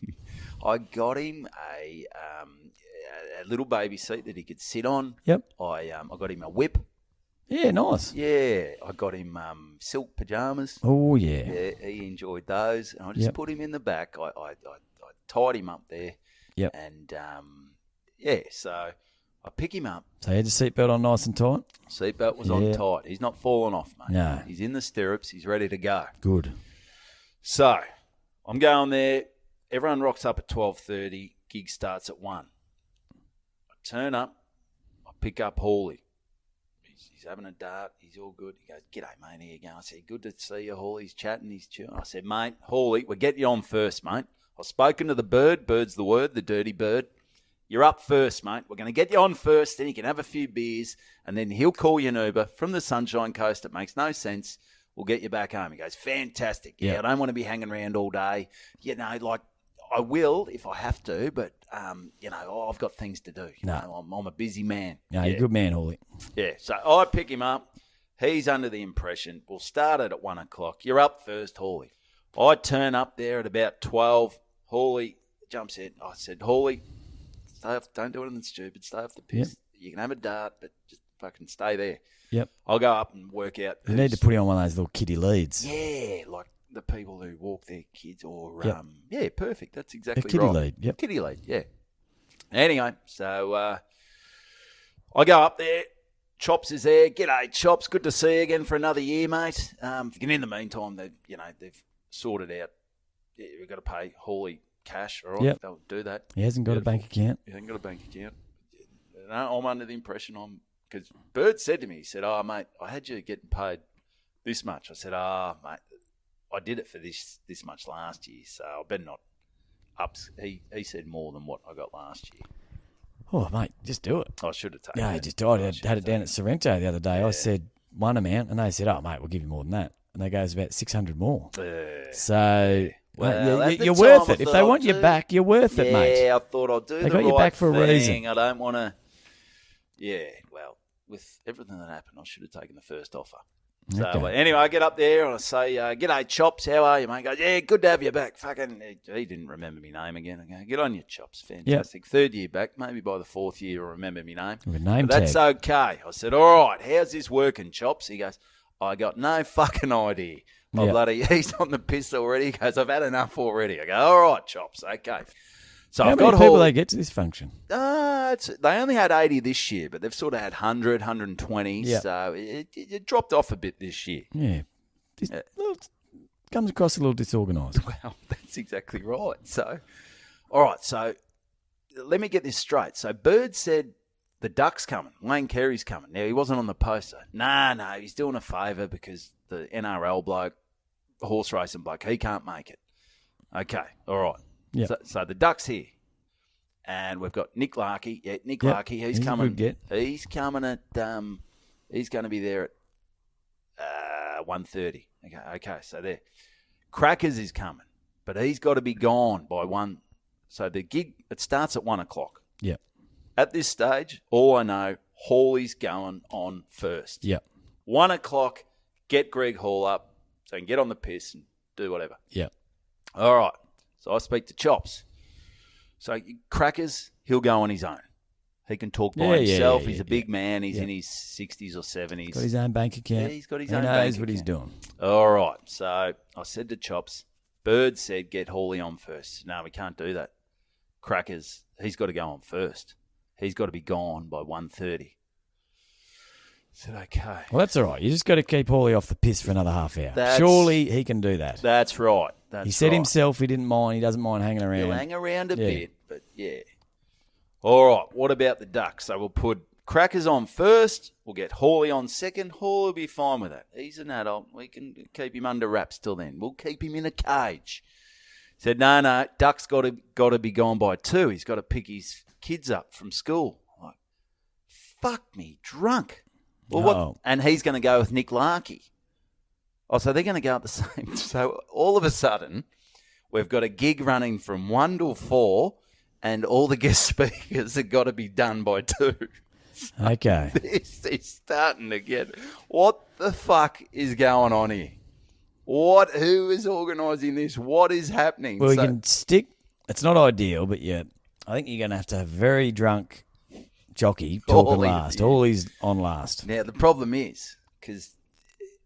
[SPEAKER 2] a little baby seat that he could sit on.
[SPEAKER 1] Yep.
[SPEAKER 2] I got him a whip.
[SPEAKER 1] Yeah, nice.
[SPEAKER 2] Yeah, I got him silk pajamas.
[SPEAKER 1] Oh, yeah.
[SPEAKER 2] Yeah, he enjoyed those. And I just put him in the back. I tied him up there.
[SPEAKER 1] Yep.
[SPEAKER 2] And, so I pick him up.
[SPEAKER 1] So he had your seatbelt on nice and tight?
[SPEAKER 2] Seatbelt was on tight. He's not falling off, mate.
[SPEAKER 1] No.
[SPEAKER 2] He's in the stirrups. He's ready to go.
[SPEAKER 1] Good.
[SPEAKER 2] So I'm going there. Everyone rocks up at 12:30. Gig starts at 1. I turn up. I pick up Hawley. He's having a dart. He's all good. He goes, g'day, mate. Here you go. I said, good to see you, Hawley. He's chatting. He's chilling. I said, mate, Hawley, we'll get you on first, mate. I've spoken to the bird. Bird's the word, the dirty bird. You're up first, mate. We're going to get you on first. Then you can have a few beers. And then he'll call you an Uber from the Sunshine Coast. It makes no sense. We'll get you back home. He goes, fantastic. Yeah, I don't want to be hanging around all day. I will if I have to, but, I've got things to do. I'm a busy man.
[SPEAKER 1] No, you're a good man, Hawley.
[SPEAKER 2] Yeah, so I pick him up. He's under the impression we'll start it at 1 o'clock. You're up first, Hawley. I turn up there at about 12. Hawley jumps in. I said, Hawley, stay off, don't do anything stupid. Stay off the piss. Yep. You can have a dart, but just fucking stay there.
[SPEAKER 1] Yep.
[SPEAKER 2] I'll go up and work out.
[SPEAKER 1] You need to put him on one of those little kiddie leads.
[SPEAKER 2] Yeah, like the people who walk their kids or, perfect. That's exactly right.
[SPEAKER 1] Kiddie lead, yep.
[SPEAKER 2] Kiddie lead, yeah. Anyway, so I go up there. Chops is there. G'day, Chops. Good to see you again for another year, mate. In the meantime, they've sorted out. Yeah, we've got to pay Hawley cash, all right?
[SPEAKER 1] Yep.
[SPEAKER 2] They'll do that.
[SPEAKER 1] He hasn't got a bank account.
[SPEAKER 2] He hasn't got a bank account. No, I'm under the impression because Bird said to me, he said, mate, I had you getting paid this much. I said, mate, I did it for this much last year, so I better not up. He said more than what I got last year.
[SPEAKER 1] Oh, mate, just do it.
[SPEAKER 2] I should have taken
[SPEAKER 1] it. Yeah, just do it. I had it down at Sorrento the other day. Yeah. I said one amount, and they said, mate, we'll give you more than that. And they goes about 600 more. So... Well, you're worth it. If they want you back, you're worth it, mate.
[SPEAKER 2] Yeah, I thought I'd do the right thing.
[SPEAKER 1] They got you back for a reason.
[SPEAKER 2] I don't want to... Yeah, well, with everything that happened, I should have taken the first offer. So anyway, I get up there and I say, g'day, Chops, how are you, mate? He goes, yeah, good to have you back. Fucking, he didn't remember my name again. I go, get on your Chops, fantastic. Yep. 3rd year back, maybe by the 4th year he'll remember my name.
[SPEAKER 1] But
[SPEAKER 2] that's okay. I said, all right, how's this working, Chops? He goes, I got no fucking idea. Oh, bloody, he's on the piss already. He goes, I've had enough already. I go, all right, Chops, okay. So
[SPEAKER 1] how many people they get to this function?
[SPEAKER 2] They only had 80 this year, but they've sort of had 100, 120. Yep. So it dropped off a bit this year.
[SPEAKER 1] Yeah. Comes across a little disorganised.
[SPEAKER 2] Well, that's exactly right. So, all right, so let me get this straight. So Bird said the Duck's coming. Wayne Carey's coming. Now, he wasn't on the poster. No, he's doing a favour because the NRL bloke, the horse racing bloke, he can't make it. Okay, all right.
[SPEAKER 1] Yep.
[SPEAKER 2] So the Duck's here. And we've got Nick Larkey. Yeah, Nick Larkey, he's coming. He's coming at he's going to be there at 1:30. Okay, so there. Crackers is coming, but he's got to be gone by 1. So the gig, it starts at 1 o'clock.
[SPEAKER 1] Yeah.
[SPEAKER 2] At this stage, all I know, Hawley's going on first.
[SPEAKER 1] Yeah.
[SPEAKER 2] 1 o'clock, get Greg Hall up so he can get on the piss and do whatever.
[SPEAKER 1] Yeah.
[SPEAKER 2] All right. So I speak to Chops. So Crackers, he'll go on his own. He can talk by himself. He's a big man. He's in his 60s or 70s.
[SPEAKER 1] Got his own bank account.
[SPEAKER 2] Yeah, he's got his own bank account.
[SPEAKER 1] He knows what he's doing.
[SPEAKER 2] All right. So I said to Chops, Bird said get Hawley on first. No, we can't do that. Crackers, he's got to go on first. He's got to be gone by 1:30. I said, okay.
[SPEAKER 1] Well, that's all right. You just got to keep Hawley off the piss for another half hour. Surely he can do that.
[SPEAKER 2] That's right. He
[SPEAKER 1] said himself he didn't mind. He doesn't mind hanging around.
[SPEAKER 2] He'll hang around a bit, but yeah. All right, what about the Ducks? So we'll put Crackers on first. We'll get Hawley on second. Hawley will be fine with that. He's an adult. We can keep him under wraps till then. We'll keep him in a cage. Said, no, Duck's got to be gone by 2. He's got to pick his kids up from school. Like, fuck me, drunk. Well, what? And he's going to go with Nick Larkey. Oh, so they're going to go at the same. So all of a sudden, we've got a gig running from 1 till 4, and all the guest speakers have got to be done by 2.
[SPEAKER 1] Okay.
[SPEAKER 2] This is starting to get... What the fuck is going on here? Who is organising this? What is happening?
[SPEAKER 1] Well, you can stick... It's not ideal, but yeah, I think you're going to have a very drunk jockey talking last. All he's on last.
[SPEAKER 2] Now, the problem is, because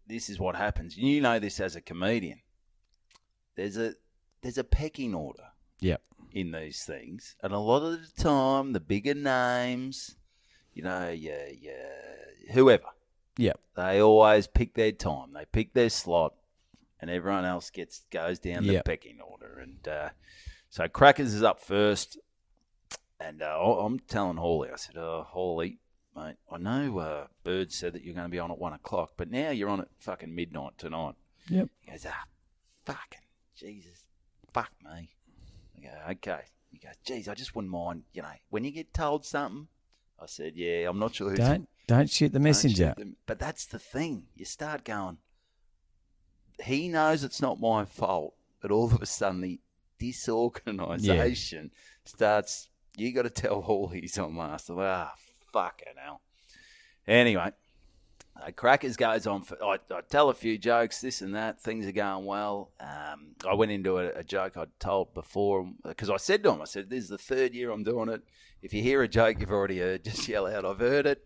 [SPEAKER 2] this is what happens. You know this as a comedian. There's a pecking order.
[SPEAKER 1] Yep.
[SPEAKER 2] In these things. And a lot of the time, the bigger names, whoever.
[SPEAKER 1] Yep.
[SPEAKER 2] They always pick their time. They pick their slot, and everyone else goes down the pecking order. And so Crackers is up first, and I'm telling Hawley, I said, Hawley, mate, I know Bird said that you're going to be on at 1 o'clock, but now you're on at fucking midnight tonight.
[SPEAKER 1] Yep.
[SPEAKER 2] He goes, fucking Jesus, fuck me. I go, okay. He goes, geez, I just wouldn't mind, when you get told something. I said, yeah, I'm not sure.
[SPEAKER 1] Don't shoot the messenger.
[SPEAKER 2] But that's the thing. You start going, he knows it's not my fault, but all of a sudden the disorganisation starts, you got to tell all he's on last. Fucking hell. Anyway, Crackers goes on. I tell a few jokes, this and that. Things are going well. I went into a joke I'd told before because I said to him, this is the 3rd year I'm doing it. If you hear a joke you've already heard, just yell out, I've heard it.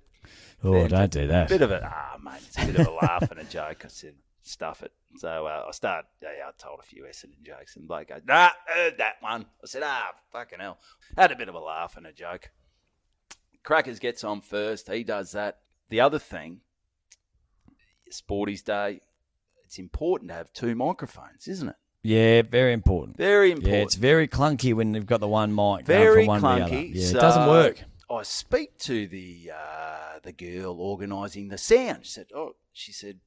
[SPEAKER 1] Oh, don't do that.
[SPEAKER 2] Bit of a, mate, it's a bit of a laugh and a joke. I said, stuff it. So I told a few Essendon jokes and Blake goes, heard that one. I said, fucking hell. Had a bit of a laugh and a joke. Crackers gets on first. He does that. The other thing, Sporty's Day, it's important to have 2 microphones, isn't it?
[SPEAKER 1] Yeah, very important.
[SPEAKER 2] Very important.
[SPEAKER 1] Yeah, it's very clunky when they've got the one mic
[SPEAKER 2] very
[SPEAKER 1] going from one to the other.
[SPEAKER 2] clunky.
[SPEAKER 1] Yeah,
[SPEAKER 2] So
[SPEAKER 1] it doesn't work.
[SPEAKER 2] I speak to the girl organising the sound. She said,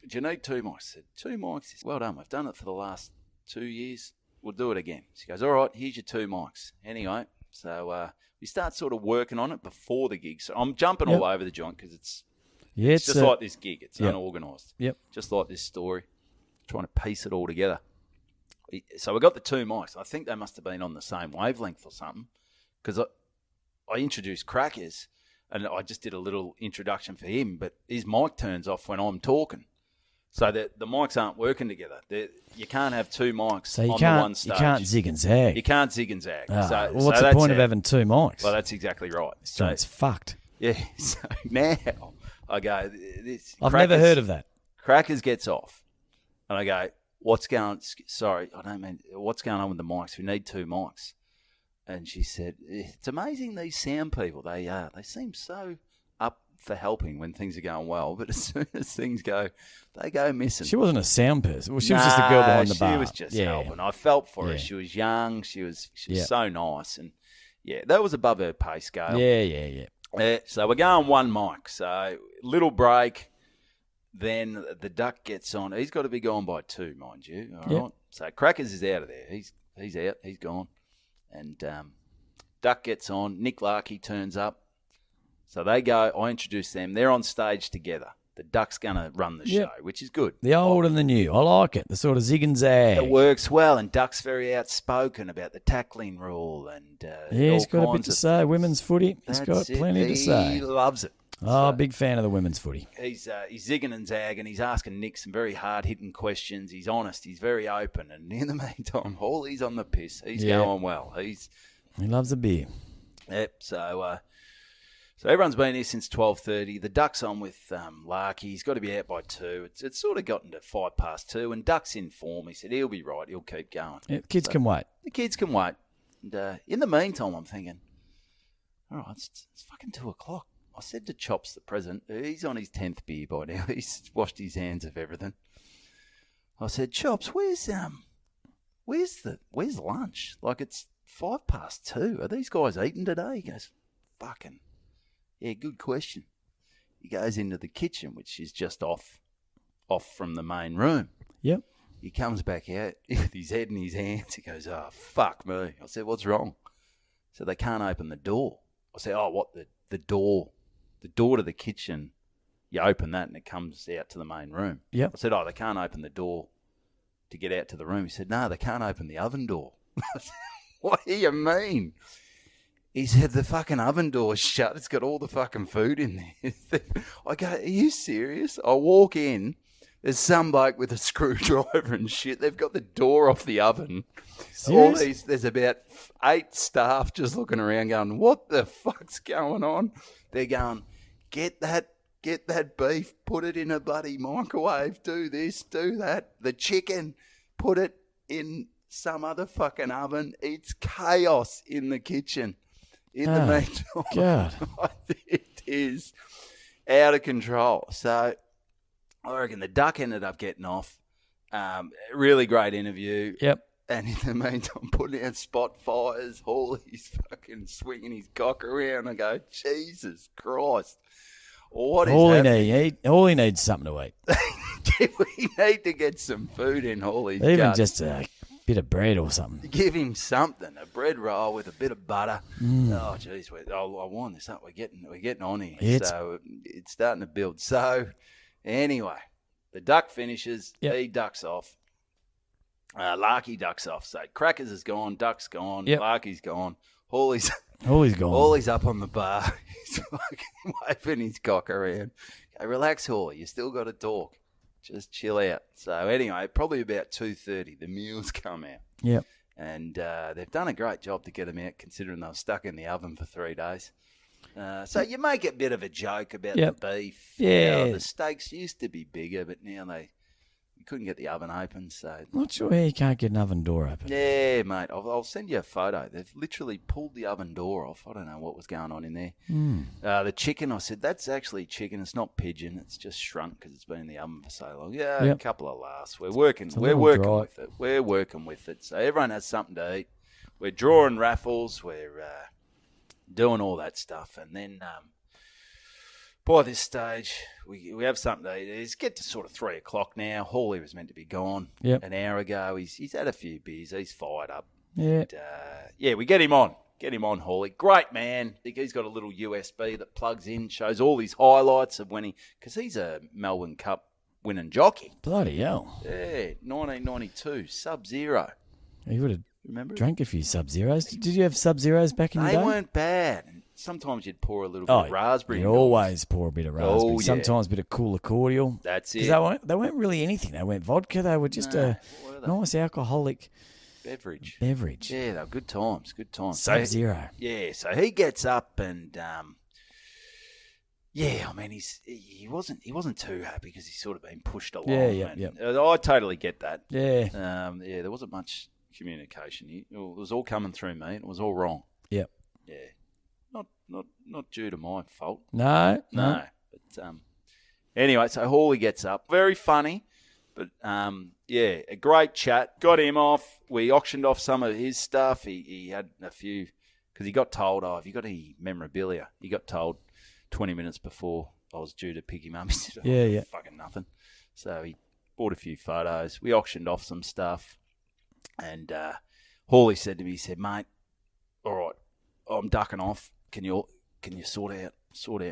[SPEAKER 2] do you need 2 mics? I said, 2 mics? She said, well done. I've done it for the last 2 years. We'll do it again. She goes, all right, here's your 2 mics. Anyway, so we start sort of working on it before the gig. So I'm jumping all over the joint because it's just like this gig. It's unorganised.
[SPEAKER 1] Yep.
[SPEAKER 2] Just like this story. Trying to piece it all together. So we got the 2 mics. I think they must have been on the same wavelength or something because I introduced Crackers and I just did a little introduction for him, but his mic turns off when I'm talking. So the mics aren't working together. You can't have 2 mics
[SPEAKER 1] so
[SPEAKER 2] on the one stage.
[SPEAKER 1] You can't zig and zag.
[SPEAKER 2] You can't zig and zag.
[SPEAKER 1] What's the point of having 2 mics?
[SPEAKER 2] Well, that's exactly right.
[SPEAKER 1] So it's fucked.
[SPEAKER 2] Yeah. So now I go,
[SPEAKER 1] I've never heard of that.
[SPEAKER 2] Crackers gets off. And I go, what's going on with the mics? We need 2 mics. And she said, it's amazing these sound people. They seem so up for helping when things are going well, but as soon as things go, they go missing.
[SPEAKER 1] She wasn't a sound person. Well, she was just the girl behind the bar.
[SPEAKER 2] She was just helping. I felt for her. She was young. She was so nice. And, that was above her pay scale.
[SPEAKER 1] Yeah.
[SPEAKER 2] So we're going 1 mic. So little break. Then the Duck gets on. He's got to be gone by 2, mind you. All right. So Crackers is out of there. He's out. He's gone. And Duck gets on. Nick Larkey turns up. So they go. I introduce them. They're on stage together. The Duck's going to run the show, which is good.
[SPEAKER 1] The old and the new. I like it. The sort of zig and zag.
[SPEAKER 2] It works well. And Duck's very outspoken about the tackling rule. And
[SPEAKER 1] he's got a bit to say. Women's footy. He's got plenty to say.
[SPEAKER 2] He loves it.
[SPEAKER 1] Big fan of the women's footy.
[SPEAKER 2] He's zigging and zagging. He's asking Nick some very hard-hitting questions. He's honest. He's very open. And in the meantime, Hawley's on the piss. He's going well. He
[SPEAKER 1] loves a beer.
[SPEAKER 2] Yep. So everyone's been here since 12:30. The Duck's on with Larkey. He's got to be out by 2. It's sort of gotten to 2:05, and Duck's in form. He said he'll be right. He'll keep going.
[SPEAKER 1] Yeah, kids can wait.
[SPEAKER 2] The kids can wait. And in the meantime, I'm thinking, all right, it's fucking 2 o'clock. I said to Chops, the present, he's on his 10th beer by now. He's washed his hands of everything. I said, Chops, where's lunch? Like, it's 2:05. Are these guys eating today? He goes, fucking, yeah, good question. He goes into the kitchen, which is just off from the main room.
[SPEAKER 1] Yep.
[SPEAKER 2] He comes back out with his head in his hands. He goes, oh, fuck me. I said, what's wrong? So they can't open the door. I said, oh, what, the door? The door to the kitchen, you open that and it comes out to the main room.
[SPEAKER 1] Yep.
[SPEAKER 2] I said, oh, they can't open the door to get out to the room. He said, no, they can't open the oven door. I said, what do you mean? He said, the fucking oven door's shut. It's got all the fucking food in there. I go, are you serious? I walk in. There's some bloke with a screwdriver and shit. They've got the door off the oven.
[SPEAKER 1] Serious?
[SPEAKER 2] There's about 8 staff just looking around going, what the fuck's going on? They're going, get that beef, put it in a bloody microwave, do this, do that. The chicken, put it in some other fucking oven. It's chaos in the kitchen. In the meantime,
[SPEAKER 1] God.
[SPEAKER 2] it is out of control. So I reckon the duck ended up getting off. Really great interview.
[SPEAKER 1] Yep.
[SPEAKER 2] And in the meantime, putting out spot fires, Hawley's fucking swinging his cock around. I go, Jesus Christ. What is happening?
[SPEAKER 1] All he needs something to eat.
[SPEAKER 2] We need to get some food in Hawley's
[SPEAKER 1] Even
[SPEAKER 2] guts.
[SPEAKER 1] just a bit of bread or something.
[SPEAKER 2] Give him something, a bread roll with a bit of butter. Oh, jeez, I want this up. We're getting on here. So it's starting to build. So anyway, the duck finishes.
[SPEAKER 1] Yep.
[SPEAKER 2] He ducks off. Larky ducks off. So Crackers is gone. Duck's gone.
[SPEAKER 1] Yep.
[SPEAKER 2] Larky's gone. Hawley's
[SPEAKER 1] Gone.
[SPEAKER 2] Hawley's up on the bar. He's fucking waving his cock around. Okay, relax, Hawley. You still got to talk. Just chill out. So anyway, probably about 2:30, the meals come out.
[SPEAKER 1] Yep.
[SPEAKER 2] And they've done a great job to get them out, considering they were stuck in the oven for 3 days. So you make a bit of a joke about the beef.
[SPEAKER 1] Yeah.
[SPEAKER 2] The steaks used to be bigger, but now you couldn't get the oven open. So
[SPEAKER 1] Not sure how you can't get an oven door open.
[SPEAKER 2] yeah, mate. I'll send you a photo. They've literally pulled the oven door off. I don't know what was going on in there. The chicken, I said, that's actually chicken. It's not pigeon. It's just shrunk because it's been in the oven for so long. Yeah,
[SPEAKER 1] Yep.
[SPEAKER 2] a couple of laughs. We're working
[SPEAKER 1] dry.
[SPEAKER 2] with it. We're working with it. So everyone has something to eat. We're drawing raffles. We're doing all that stuff. And then by this stage, we have something to eat. It's get to sort of 3 o'clock now. Hawley was meant to be gone an hour ago. He's had a few beers. He's fired up.
[SPEAKER 1] Yeah.
[SPEAKER 2] And, we get him on. Get him on, Hawley. Great man. I think he's got a little USB that plugs in, shows all his highlights of when because he's a Melbourne Cup winning jockey.
[SPEAKER 1] Bloody hell.
[SPEAKER 2] Yeah, 1992, Sub-Zero.
[SPEAKER 1] You would have
[SPEAKER 2] Remember?
[SPEAKER 1] drank a few Sub-Zeros. Did you have Sub-Zeros back in the day?
[SPEAKER 2] They weren't bad. Sometimes you'd pour a little bit of raspberry.
[SPEAKER 1] You always pour a bit of raspberry.
[SPEAKER 2] Oh, yeah.
[SPEAKER 1] Sometimes a bit of cooler cordial.
[SPEAKER 2] That's it.
[SPEAKER 1] Because they weren't really anything. They weren't vodka. They were just a nice alcoholic
[SPEAKER 2] beverage.
[SPEAKER 1] Yeah,
[SPEAKER 2] they were good times.
[SPEAKER 1] Sub-Zero.
[SPEAKER 2] So he gets up and I mean he wasn't too happy because he's sort of been pushed along.
[SPEAKER 1] Yeah.
[SPEAKER 2] I totally get that.
[SPEAKER 1] Yeah.
[SPEAKER 2] There wasn't much communication. It was all coming through me, and it was all wrong.
[SPEAKER 1] Yep.
[SPEAKER 2] Yeah. Not due to my fault.
[SPEAKER 1] No.
[SPEAKER 2] But anyway, so Hawley gets up. Very funny, but a great chat. Got him off. We auctioned off some of his stuff. He had a few because he got told, have you got any memorabilia? He got told 20 minutes before I was due to pick him up. He said,
[SPEAKER 1] Yeah.
[SPEAKER 2] fucking nothing. So he bought a few photos. We auctioned off some stuff. And Hawley said to me, he said, mate, all right, I'm ducking off. Can you sort out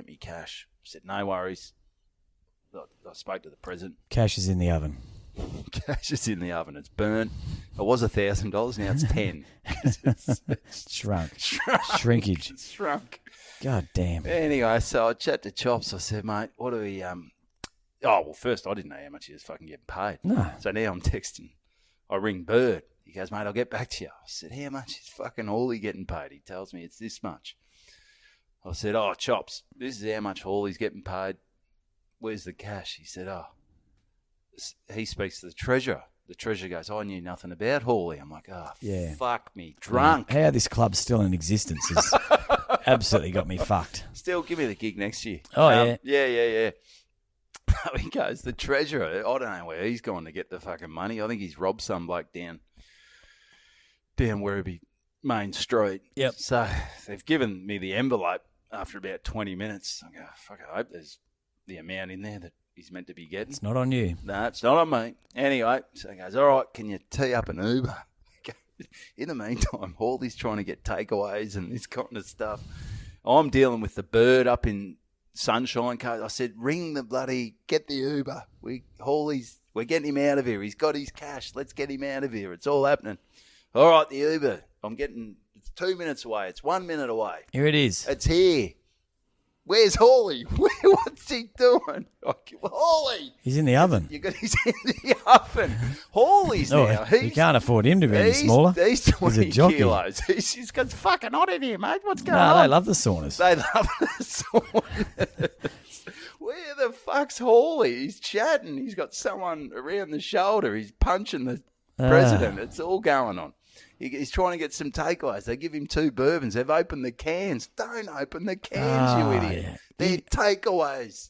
[SPEAKER 2] me cash? I said, no worries. I spoke to the president.
[SPEAKER 1] Cash is in the oven.
[SPEAKER 2] Cash is in the oven. It's burnt. It was $1,000. Now it's 10.
[SPEAKER 1] It's shrunk. Shrinkage.
[SPEAKER 2] It's shrunk.
[SPEAKER 1] God damn.
[SPEAKER 2] Anyway, so I chat to Chops. I said, mate, what do we first I didn't know how much he was fucking getting paid.
[SPEAKER 1] No.
[SPEAKER 2] So now I'm texting. I ring Bird. He goes, mate, I'll get back to you. I said, how much is fucking Hawley getting paid? He tells me it's this much. I said, Chops, this is how much Hawley's getting paid. Where's the cash? He said, he speaks to the treasurer. The treasurer goes, I knew nothing about Hawley. I'm like, fuck me, drunk.
[SPEAKER 1] How this club's still in existence has absolutely got me fucked.
[SPEAKER 2] Still, give me the gig next year.
[SPEAKER 1] Yeah.
[SPEAKER 2] Yeah. He goes, the treasurer, I don't know where he's gone to get the fucking money. I think he's robbed some bloke down Werribee main street.
[SPEAKER 1] Yep.
[SPEAKER 2] So they've given me the envelope after about 20 minutes. I go, fuck, I hope there's the amount in there that he's meant to be getting.
[SPEAKER 1] It's not on you.
[SPEAKER 2] No, it's not on me. Anyway, so he goes, all right, can you tee up an Uber? In the meantime, Hawley's trying to get takeaways and this kind of stuff. I'm dealing with the bird up in Sunshine Coast. I said, ring the bloody, get the Uber. We're getting him out of here. He's got his cash. Let's get him out of here. It's all happening. All right, the Uber. It's 2 minutes away. It's 1 minute away.
[SPEAKER 1] Here it is.
[SPEAKER 2] It's here. Where's Hawley? What's he doing? Hawley!
[SPEAKER 1] He's in the oven.
[SPEAKER 2] He's in the oven. Hawley's now.
[SPEAKER 1] You can't afford him to be any smaller.
[SPEAKER 2] He's 20
[SPEAKER 1] a jockey.
[SPEAKER 2] kilos. He's got fucking hot in here, mate. What's going
[SPEAKER 1] No,
[SPEAKER 2] on?
[SPEAKER 1] they love the saunas.
[SPEAKER 2] They love the saunas. Where the fuck's Hawley? He's chatting. He's got someone around the shoulder. He's punching the president. It's all going on. He's trying to get some takeaways. They give him 2 bourbons. They've opened the cans. Don't open the cans, you idiot.
[SPEAKER 1] Yeah.
[SPEAKER 2] They're takeaways.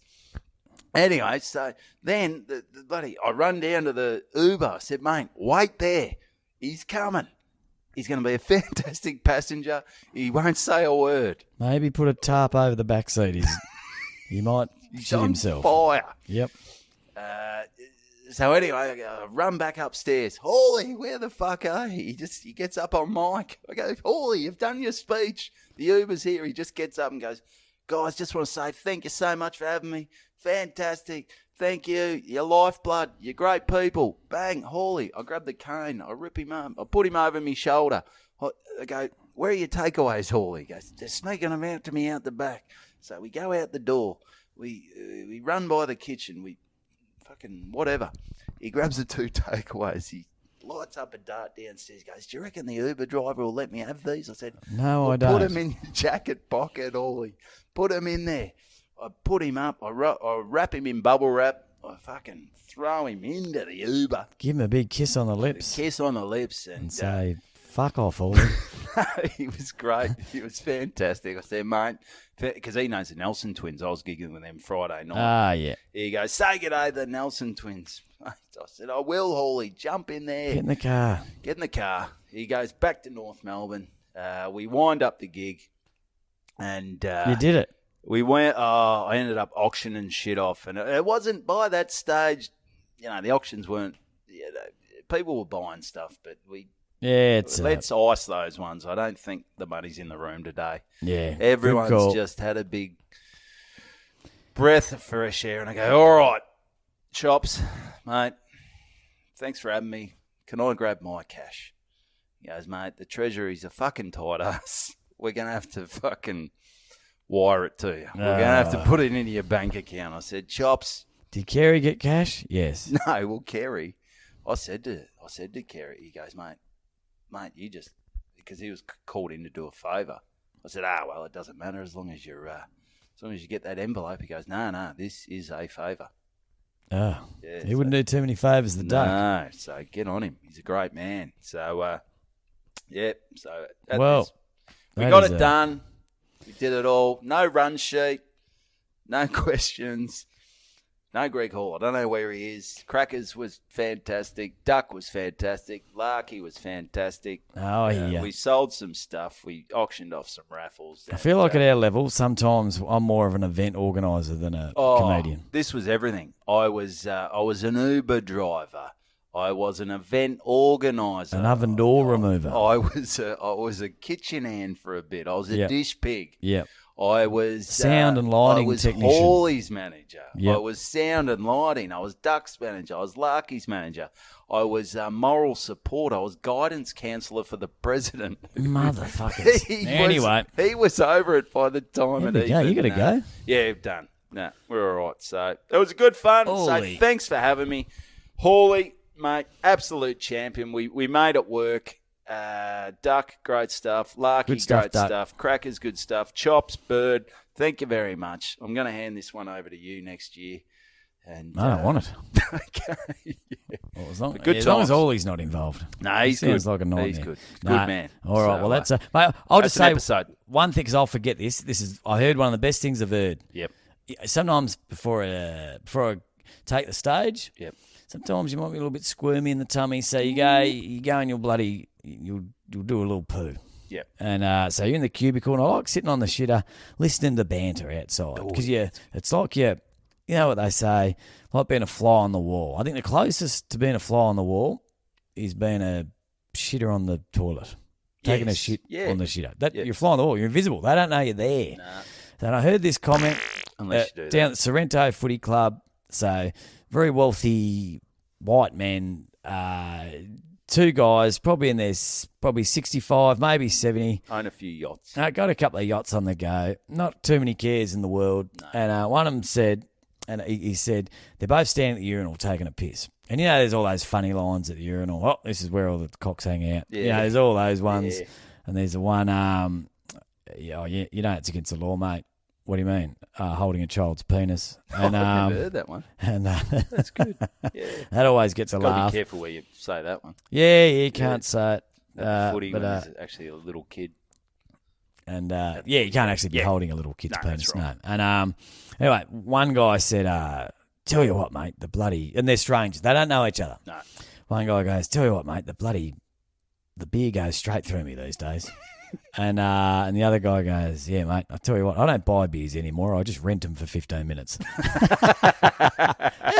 [SPEAKER 2] Anyway, so then the buddy, I run down to the Uber. I said, mate, wait there. He's coming. He's going to be a fantastic passenger. He won't say a word.
[SPEAKER 1] Maybe put a tarp over the back seat. He might shit
[SPEAKER 2] on
[SPEAKER 1] himself.
[SPEAKER 2] Fire.
[SPEAKER 1] Yep.
[SPEAKER 2] So anyway, I run back upstairs. Hawley, where the fuck are you? He gets up on mic. I go, Hawley, you've done your speech. The Uber's here. He just gets up and goes, guys, just want to say thank you so much for having me. Fantastic. Thank you. Your lifeblood. You're great people. Bang, Hawley. I grab the cane. I rip him up. I put him over my shoulder. I go, where are your takeaways, Hawley? He goes, they're sneaking them out to me out the back. So we go out the door. We run by the kitchen. We fucking whatever. He grabs the 2 takeaways. He lights up a dart downstairs. Goes, do you reckon the Uber driver will let me have these? I said,
[SPEAKER 1] no,
[SPEAKER 2] well,
[SPEAKER 1] I don't.
[SPEAKER 2] Put them in your jacket pocket, Hawley. Put them in there. I put him up. I wrap him in bubble wrap. I fucking throw him into the Uber.
[SPEAKER 1] Give him a big kiss on the lips.
[SPEAKER 2] Kiss on the lips. And
[SPEAKER 1] say, fuck off, Hawley.
[SPEAKER 2] He was great. He was fantastic. I said, mate, because he knows the Nelson twins. I was giggling with them Friday night.
[SPEAKER 1] Ah, yeah.
[SPEAKER 2] He goes, say good day, the Nelson twins. I said, I will, Hawley. Jump in there.
[SPEAKER 1] Get in the car.
[SPEAKER 2] Get in the car. He goes back to North Melbourne. We wind up the gig. And
[SPEAKER 1] you did it.
[SPEAKER 2] we went. I ended up auctioning shit off. And it wasn't by that stage, the auctions weren't, people were buying stuff, but let's ice those ones. I don't think the money's in the room today.
[SPEAKER 1] Yeah.
[SPEAKER 2] Everyone's just had a big breath of fresh air. And I go, all right, Chops, mate, thanks for having me. Can I grab my cash? He goes, mate, the Treasury's a fucking tight ass. We're going to have to fucking wire it to you. We're going to have to put it into your bank account. I said, Chops.
[SPEAKER 1] Did Kerry get cash? Yes.
[SPEAKER 2] No, well, Kerry, I said to Kerry, he goes, mate, you just, because he was called in to do a favour. I said, well, it doesn't matter as long as you get that envelope. He goes, no, this is a favour.
[SPEAKER 1] Oh, yeah, he wouldn't do too many favours the duck.
[SPEAKER 2] No, so get on him. He's a great man. So, so we got it done. We did it all. No run sheet, no questions. No Greg Hall. I don't know where he is. Crackers was fantastic. Duck was fantastic. Larky was fantastic.
[SPEAKER 1] Oh, yeah.
[SPEAKER 2] We sold some stuff. We auctioned off some raffles.
[SPEAKER 1] I feel like at our level, sometimes I'm more of an event organiser than a comedian.
[SPEAKER 2] This was everything. I was an Uber driver. I was an event organiser.
[SPEAKER 1] An oven door remover.
[SPEAKER 2] I was a kitchen hand for a bit. I was a dish pig.
[SPEAKER 1] Yeah.
[SPEAKER 2] I was
[SPEAKER 1] sound and lighting technician. I was
[SPEAKER 2] Hawley's manager.
[SPEAKER 1] Yep.
[SPEAKER 2] I was sound and lighting. I was Duck's manager. I was Larky's manager. I was moral support. I was guidance counsellor for the president.
[SPEAKER 1] Motherfuckers.
[SPEAKER 2] He was over it by the time it even.
[SPEAKER 1] You got to go.
[SPEAKER 2] Yeah, done. No, we're all right. So it was good fun.
[SPEAKER 1] Holy.
[SPEAKER 2] So thanks for having me, Hawley, mate. Absolute champion. We made it work. Duck, great stuff. Larky, great stuff. Crackers, good stuff. Chops, Bird, thank you very much. I'm going to hand this one over to you next year. And
[SPEAKER 1] I don't want it.
[SPEAKER 2] Okay.
[SPEAKER 1] Well, as long as Ollie's not involved.
[SPEAKER 2] No, he's good.
[SPEAKER 1] Sounds like a nightmare.
[SPEAKER 2] He's good. Good man.
[SPEAKER 1] All right. Well, that's mate, I'll just say
[SPEAKER 2] episode.
[SPEAKER 1] One thing because I'll forget this. This is I heard one of the best things I've heard.
[SPEAKER 2] Yep.
[SPEAKER 1] Sometimes before I take the stage.
[SPEAKER 2] Yep.
[SPEAKER 1] Sometimes you might be a little bit squirmy in the tummy, so you go and you'll do a little poo.
[SPEAKER 2] Yep.
[SPEAKER 1] And so you're in the cubicle, and I like sitting on the shitter listening to banter outside because it's like you know what they say, like being a fly on the wall. I think the closest to being a fly on the wall is being a shitter on the toilet, taking a shit on the shitter. You're a fly on the wall. You're invisible. They don't know you're there.
[SPEAKER 2] Nah.
[SPEAKER 1] And I heard this comment
[SPEAKER 2] Unless you do
[SPEAKER 1] down at Sorrento Footy Club. So very wealthy white men. Two guys, probably in their 65, maybe 70.
[SPEAKER 2] Own a few yachts.
[SPEAKER 1] Got a couple of yachts on the go. Not too many cares in the world. No. And one of them said, and he said, they're both standing at the urinal taking a piss. And you know, there's all those funny lines at the urinal. Oh, this is where all the cocks hang out. Yeah. You know, there's all those ones. Yeah. And there's the one, you know, it's against the law, mate. What do you mean? Holding a child's penis. And,
[SPEAKER 2] I've never heard that one.
[SPEAKER 1] And
[SPEAKER 2] that's good. Yeah.
[SPEAKER 1] That always gets a laugh.
[SPEAKER 2] Be careful where you say that one.
[SPEAKER 1] Yeah, you can't say it.
[SPEAKER 2] Footy when there's actually a little kid.
[SPEAKER 1] And you can't actually be holding a little kid's penis. No. And anyway, one guy said, tell you what, mate, and they're strangers. They don't know each other.
[SPEAKER 2] No.
[SPEAKER 1] One guy goes, tell you what, mate, the beer goes straight through me these days. And the other guy goes, yeah, mate, I tell you what, I don't buy beers anymore. I just rent them for 15 minutes. How's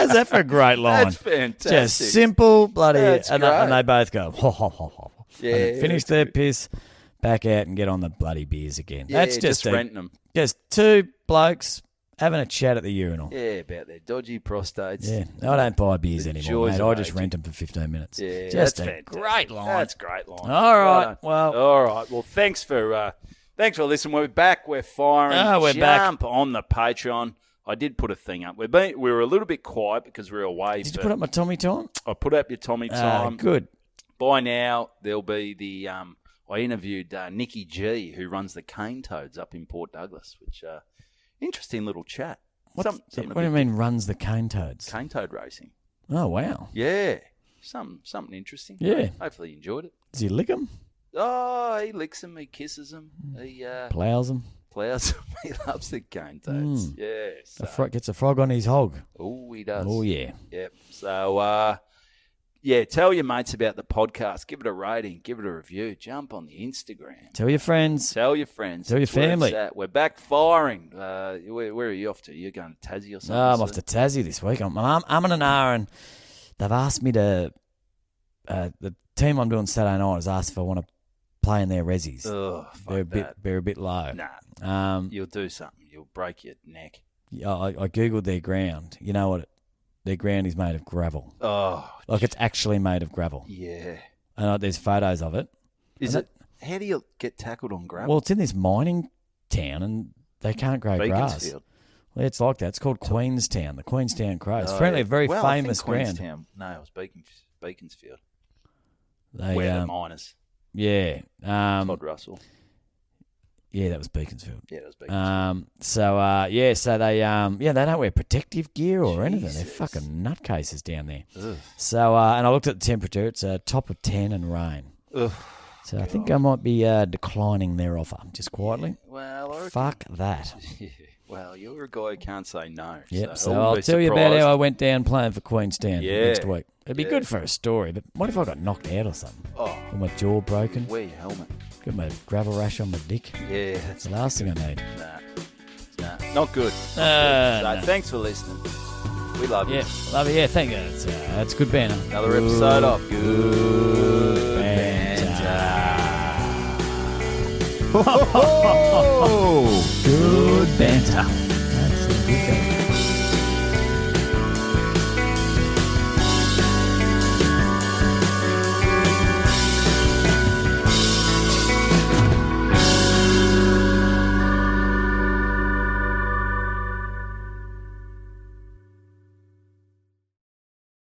[SPEAKER 1] that for a great line?
[SPEAKER 2] That's fantastic.
[SPEAKER 1] Just simple, bloody.
[SPEAKER 2] And
[SPEAKER 1] they both go, ho, ho, ho, ho.
[SPEAKER 2] Yeah.
[SPEAKER 1] And finish their piss, back out and get on the bloody beers again.
[SPEAKER 2] Yeah,
[SPEAKER 1] that's just
[SPEAKER 2] renting them.
[SPEAKER 1] Just two blokes having a chat at the urinal.
[SPEAKER 2] Yeah, about their dodgy prostates.
[SPEAKER 1] Yeah, I don't buy beers anymore, mate. I just rent them for 15 minutes.
[SPEAKER 2] Yeah,
[SPEAKER 1] just
[SPEAKER 2] that's
[SPEAKER 1] a great line.
[SPEAKER 2] That's a great line.
[SPEAKER 1] All right,
[SPEAKER 2] all right. Well, thanks for listening. We're back. We're firing.
[SPEAKER 1] We're
[SPEAKER 2] Jump on the Patreon. I did put a thing up. We were a little bit quiet because we were away.
[SPEAKER 1] Did you put up my Tommy time?
[SPEAKER 2] I put up your Tommy time.
[SPEAKER 1] Good.
[SPEAKER 2] By now, there'll be the. I interviewed Nikki G, who runs the Cane Toads up in Port Douglas, which interesting little chat.
[SPEAKER 1] What do you mean runs the Cane Toads?
[SPEAKER 2] Cane Toad racing.
[SPEAKER 1] Oh, wow.
[SPEAKER 2] Yeah. Something interesting.
[SPEAKER 1] Yeah.
[SPEAKER 2] Hopefully you enjoyed it.
[SPEAKER 1] Does he lick them?
[SPEAKER 2] Oh, he licks them. He kisses them. He
[SPEAKER 1] plows them.
[SPEAKER 2] He loves the Cane Toads. Yeah. So.
[SPEAKER 1] Gets a frog on his hog.
[SPEAKER 2] Oh, he does.
[SPEAKER 1] Oh, yeah.
[SPEAKER 2] Yep. So, tell your mates about the podcast. Give it a rating. Give it a review. Jump on the Instagram.
[SPEAKER 1] Tell your friends.
[SPEAKER 2] Tell your friends.
[SPEAKER 1] Tell your family.
[SPEAKER 2] We're back firing. Where are you off to? You're going to Tassie or something?
[SPEAKER 1] No, I'm off to Tassie this week. I'm in an hour, and they've asked me to. The team I'm doing Saturday night has asked if I want to play in their resis. They're a bit low.
[SPEAKER 2] Nah. You'll do something. You'll break your neck.
[SPEAKER 1] I googled their ground. You know what? Their ground is made of gravel.
[SPEAKER 2] Oh.
[SPEAKER 1] Like it's actually made of gravel.
[SPEAKER 2] Yeah.
[SPEAKER 1] And there's photos of it.
[SPEAKER 2] Is it? How do you get tackled on gravel?
[SPEAKER 1] Well, it's in this mining town and they can't grow grass. Well, it's like that. It's called Queenstown, the Queenstown Crows. It's apparently a very famous ground.
[SPEAKER 2] No, it was Beaconsfield.
[SPEAKER 1] Where
[SPEAKER 2] the miners.
[SPEAKER 1] Yeah.
[SPEAKER 2] Todd Russell.
[SPEAKER 1] Yeah, that was Beaconsfield.
[SPEAKER 2] Yeah, that was Beaconsfield.
[SPEAKER 1] So they don't wear protective gear or anything. They're fucking nutcases down there.
[SPEAKER 2] Ugh.
[SPEAKER 1] So, and I looked at the temperature. It's a top of 10 and rain.
[SPEAKER 2] Ugh.
[SPEAKER 1] So I think I might be declining their offer, just quietly.
[SPEAKER 2] Yeah. Well, I reckon.
[SPEAKER 1] Fuck that.
[SPEAKER 2] Yeah. Well, you're a guy who can't say no.
[SPEAKER 1] Yep, so I'll tell you about how I went down playing for Queenstown next week. It'd be good for a story, but what if I got knocked out or something?
[SPEAKER 2] Oh.
[SPEAKER 1] Or my jaw broken?
[SPEAKER 2] Wear your helmet.
[SPEAKER 1] Got my gravel rash on my dick.
[SPEAKER 2] Yeah.
[SPEAKER 1] That's the last thing I need.
[SPEAKER 2] Nah. Not good. Thanks for listening. We love you.
[SPEAKER 1] Yeah, love you. Yeah, thank you. That's good banter.
[SPEAKER 2] Another episode of Good Banter.
[SPEAKER 1] Good banter.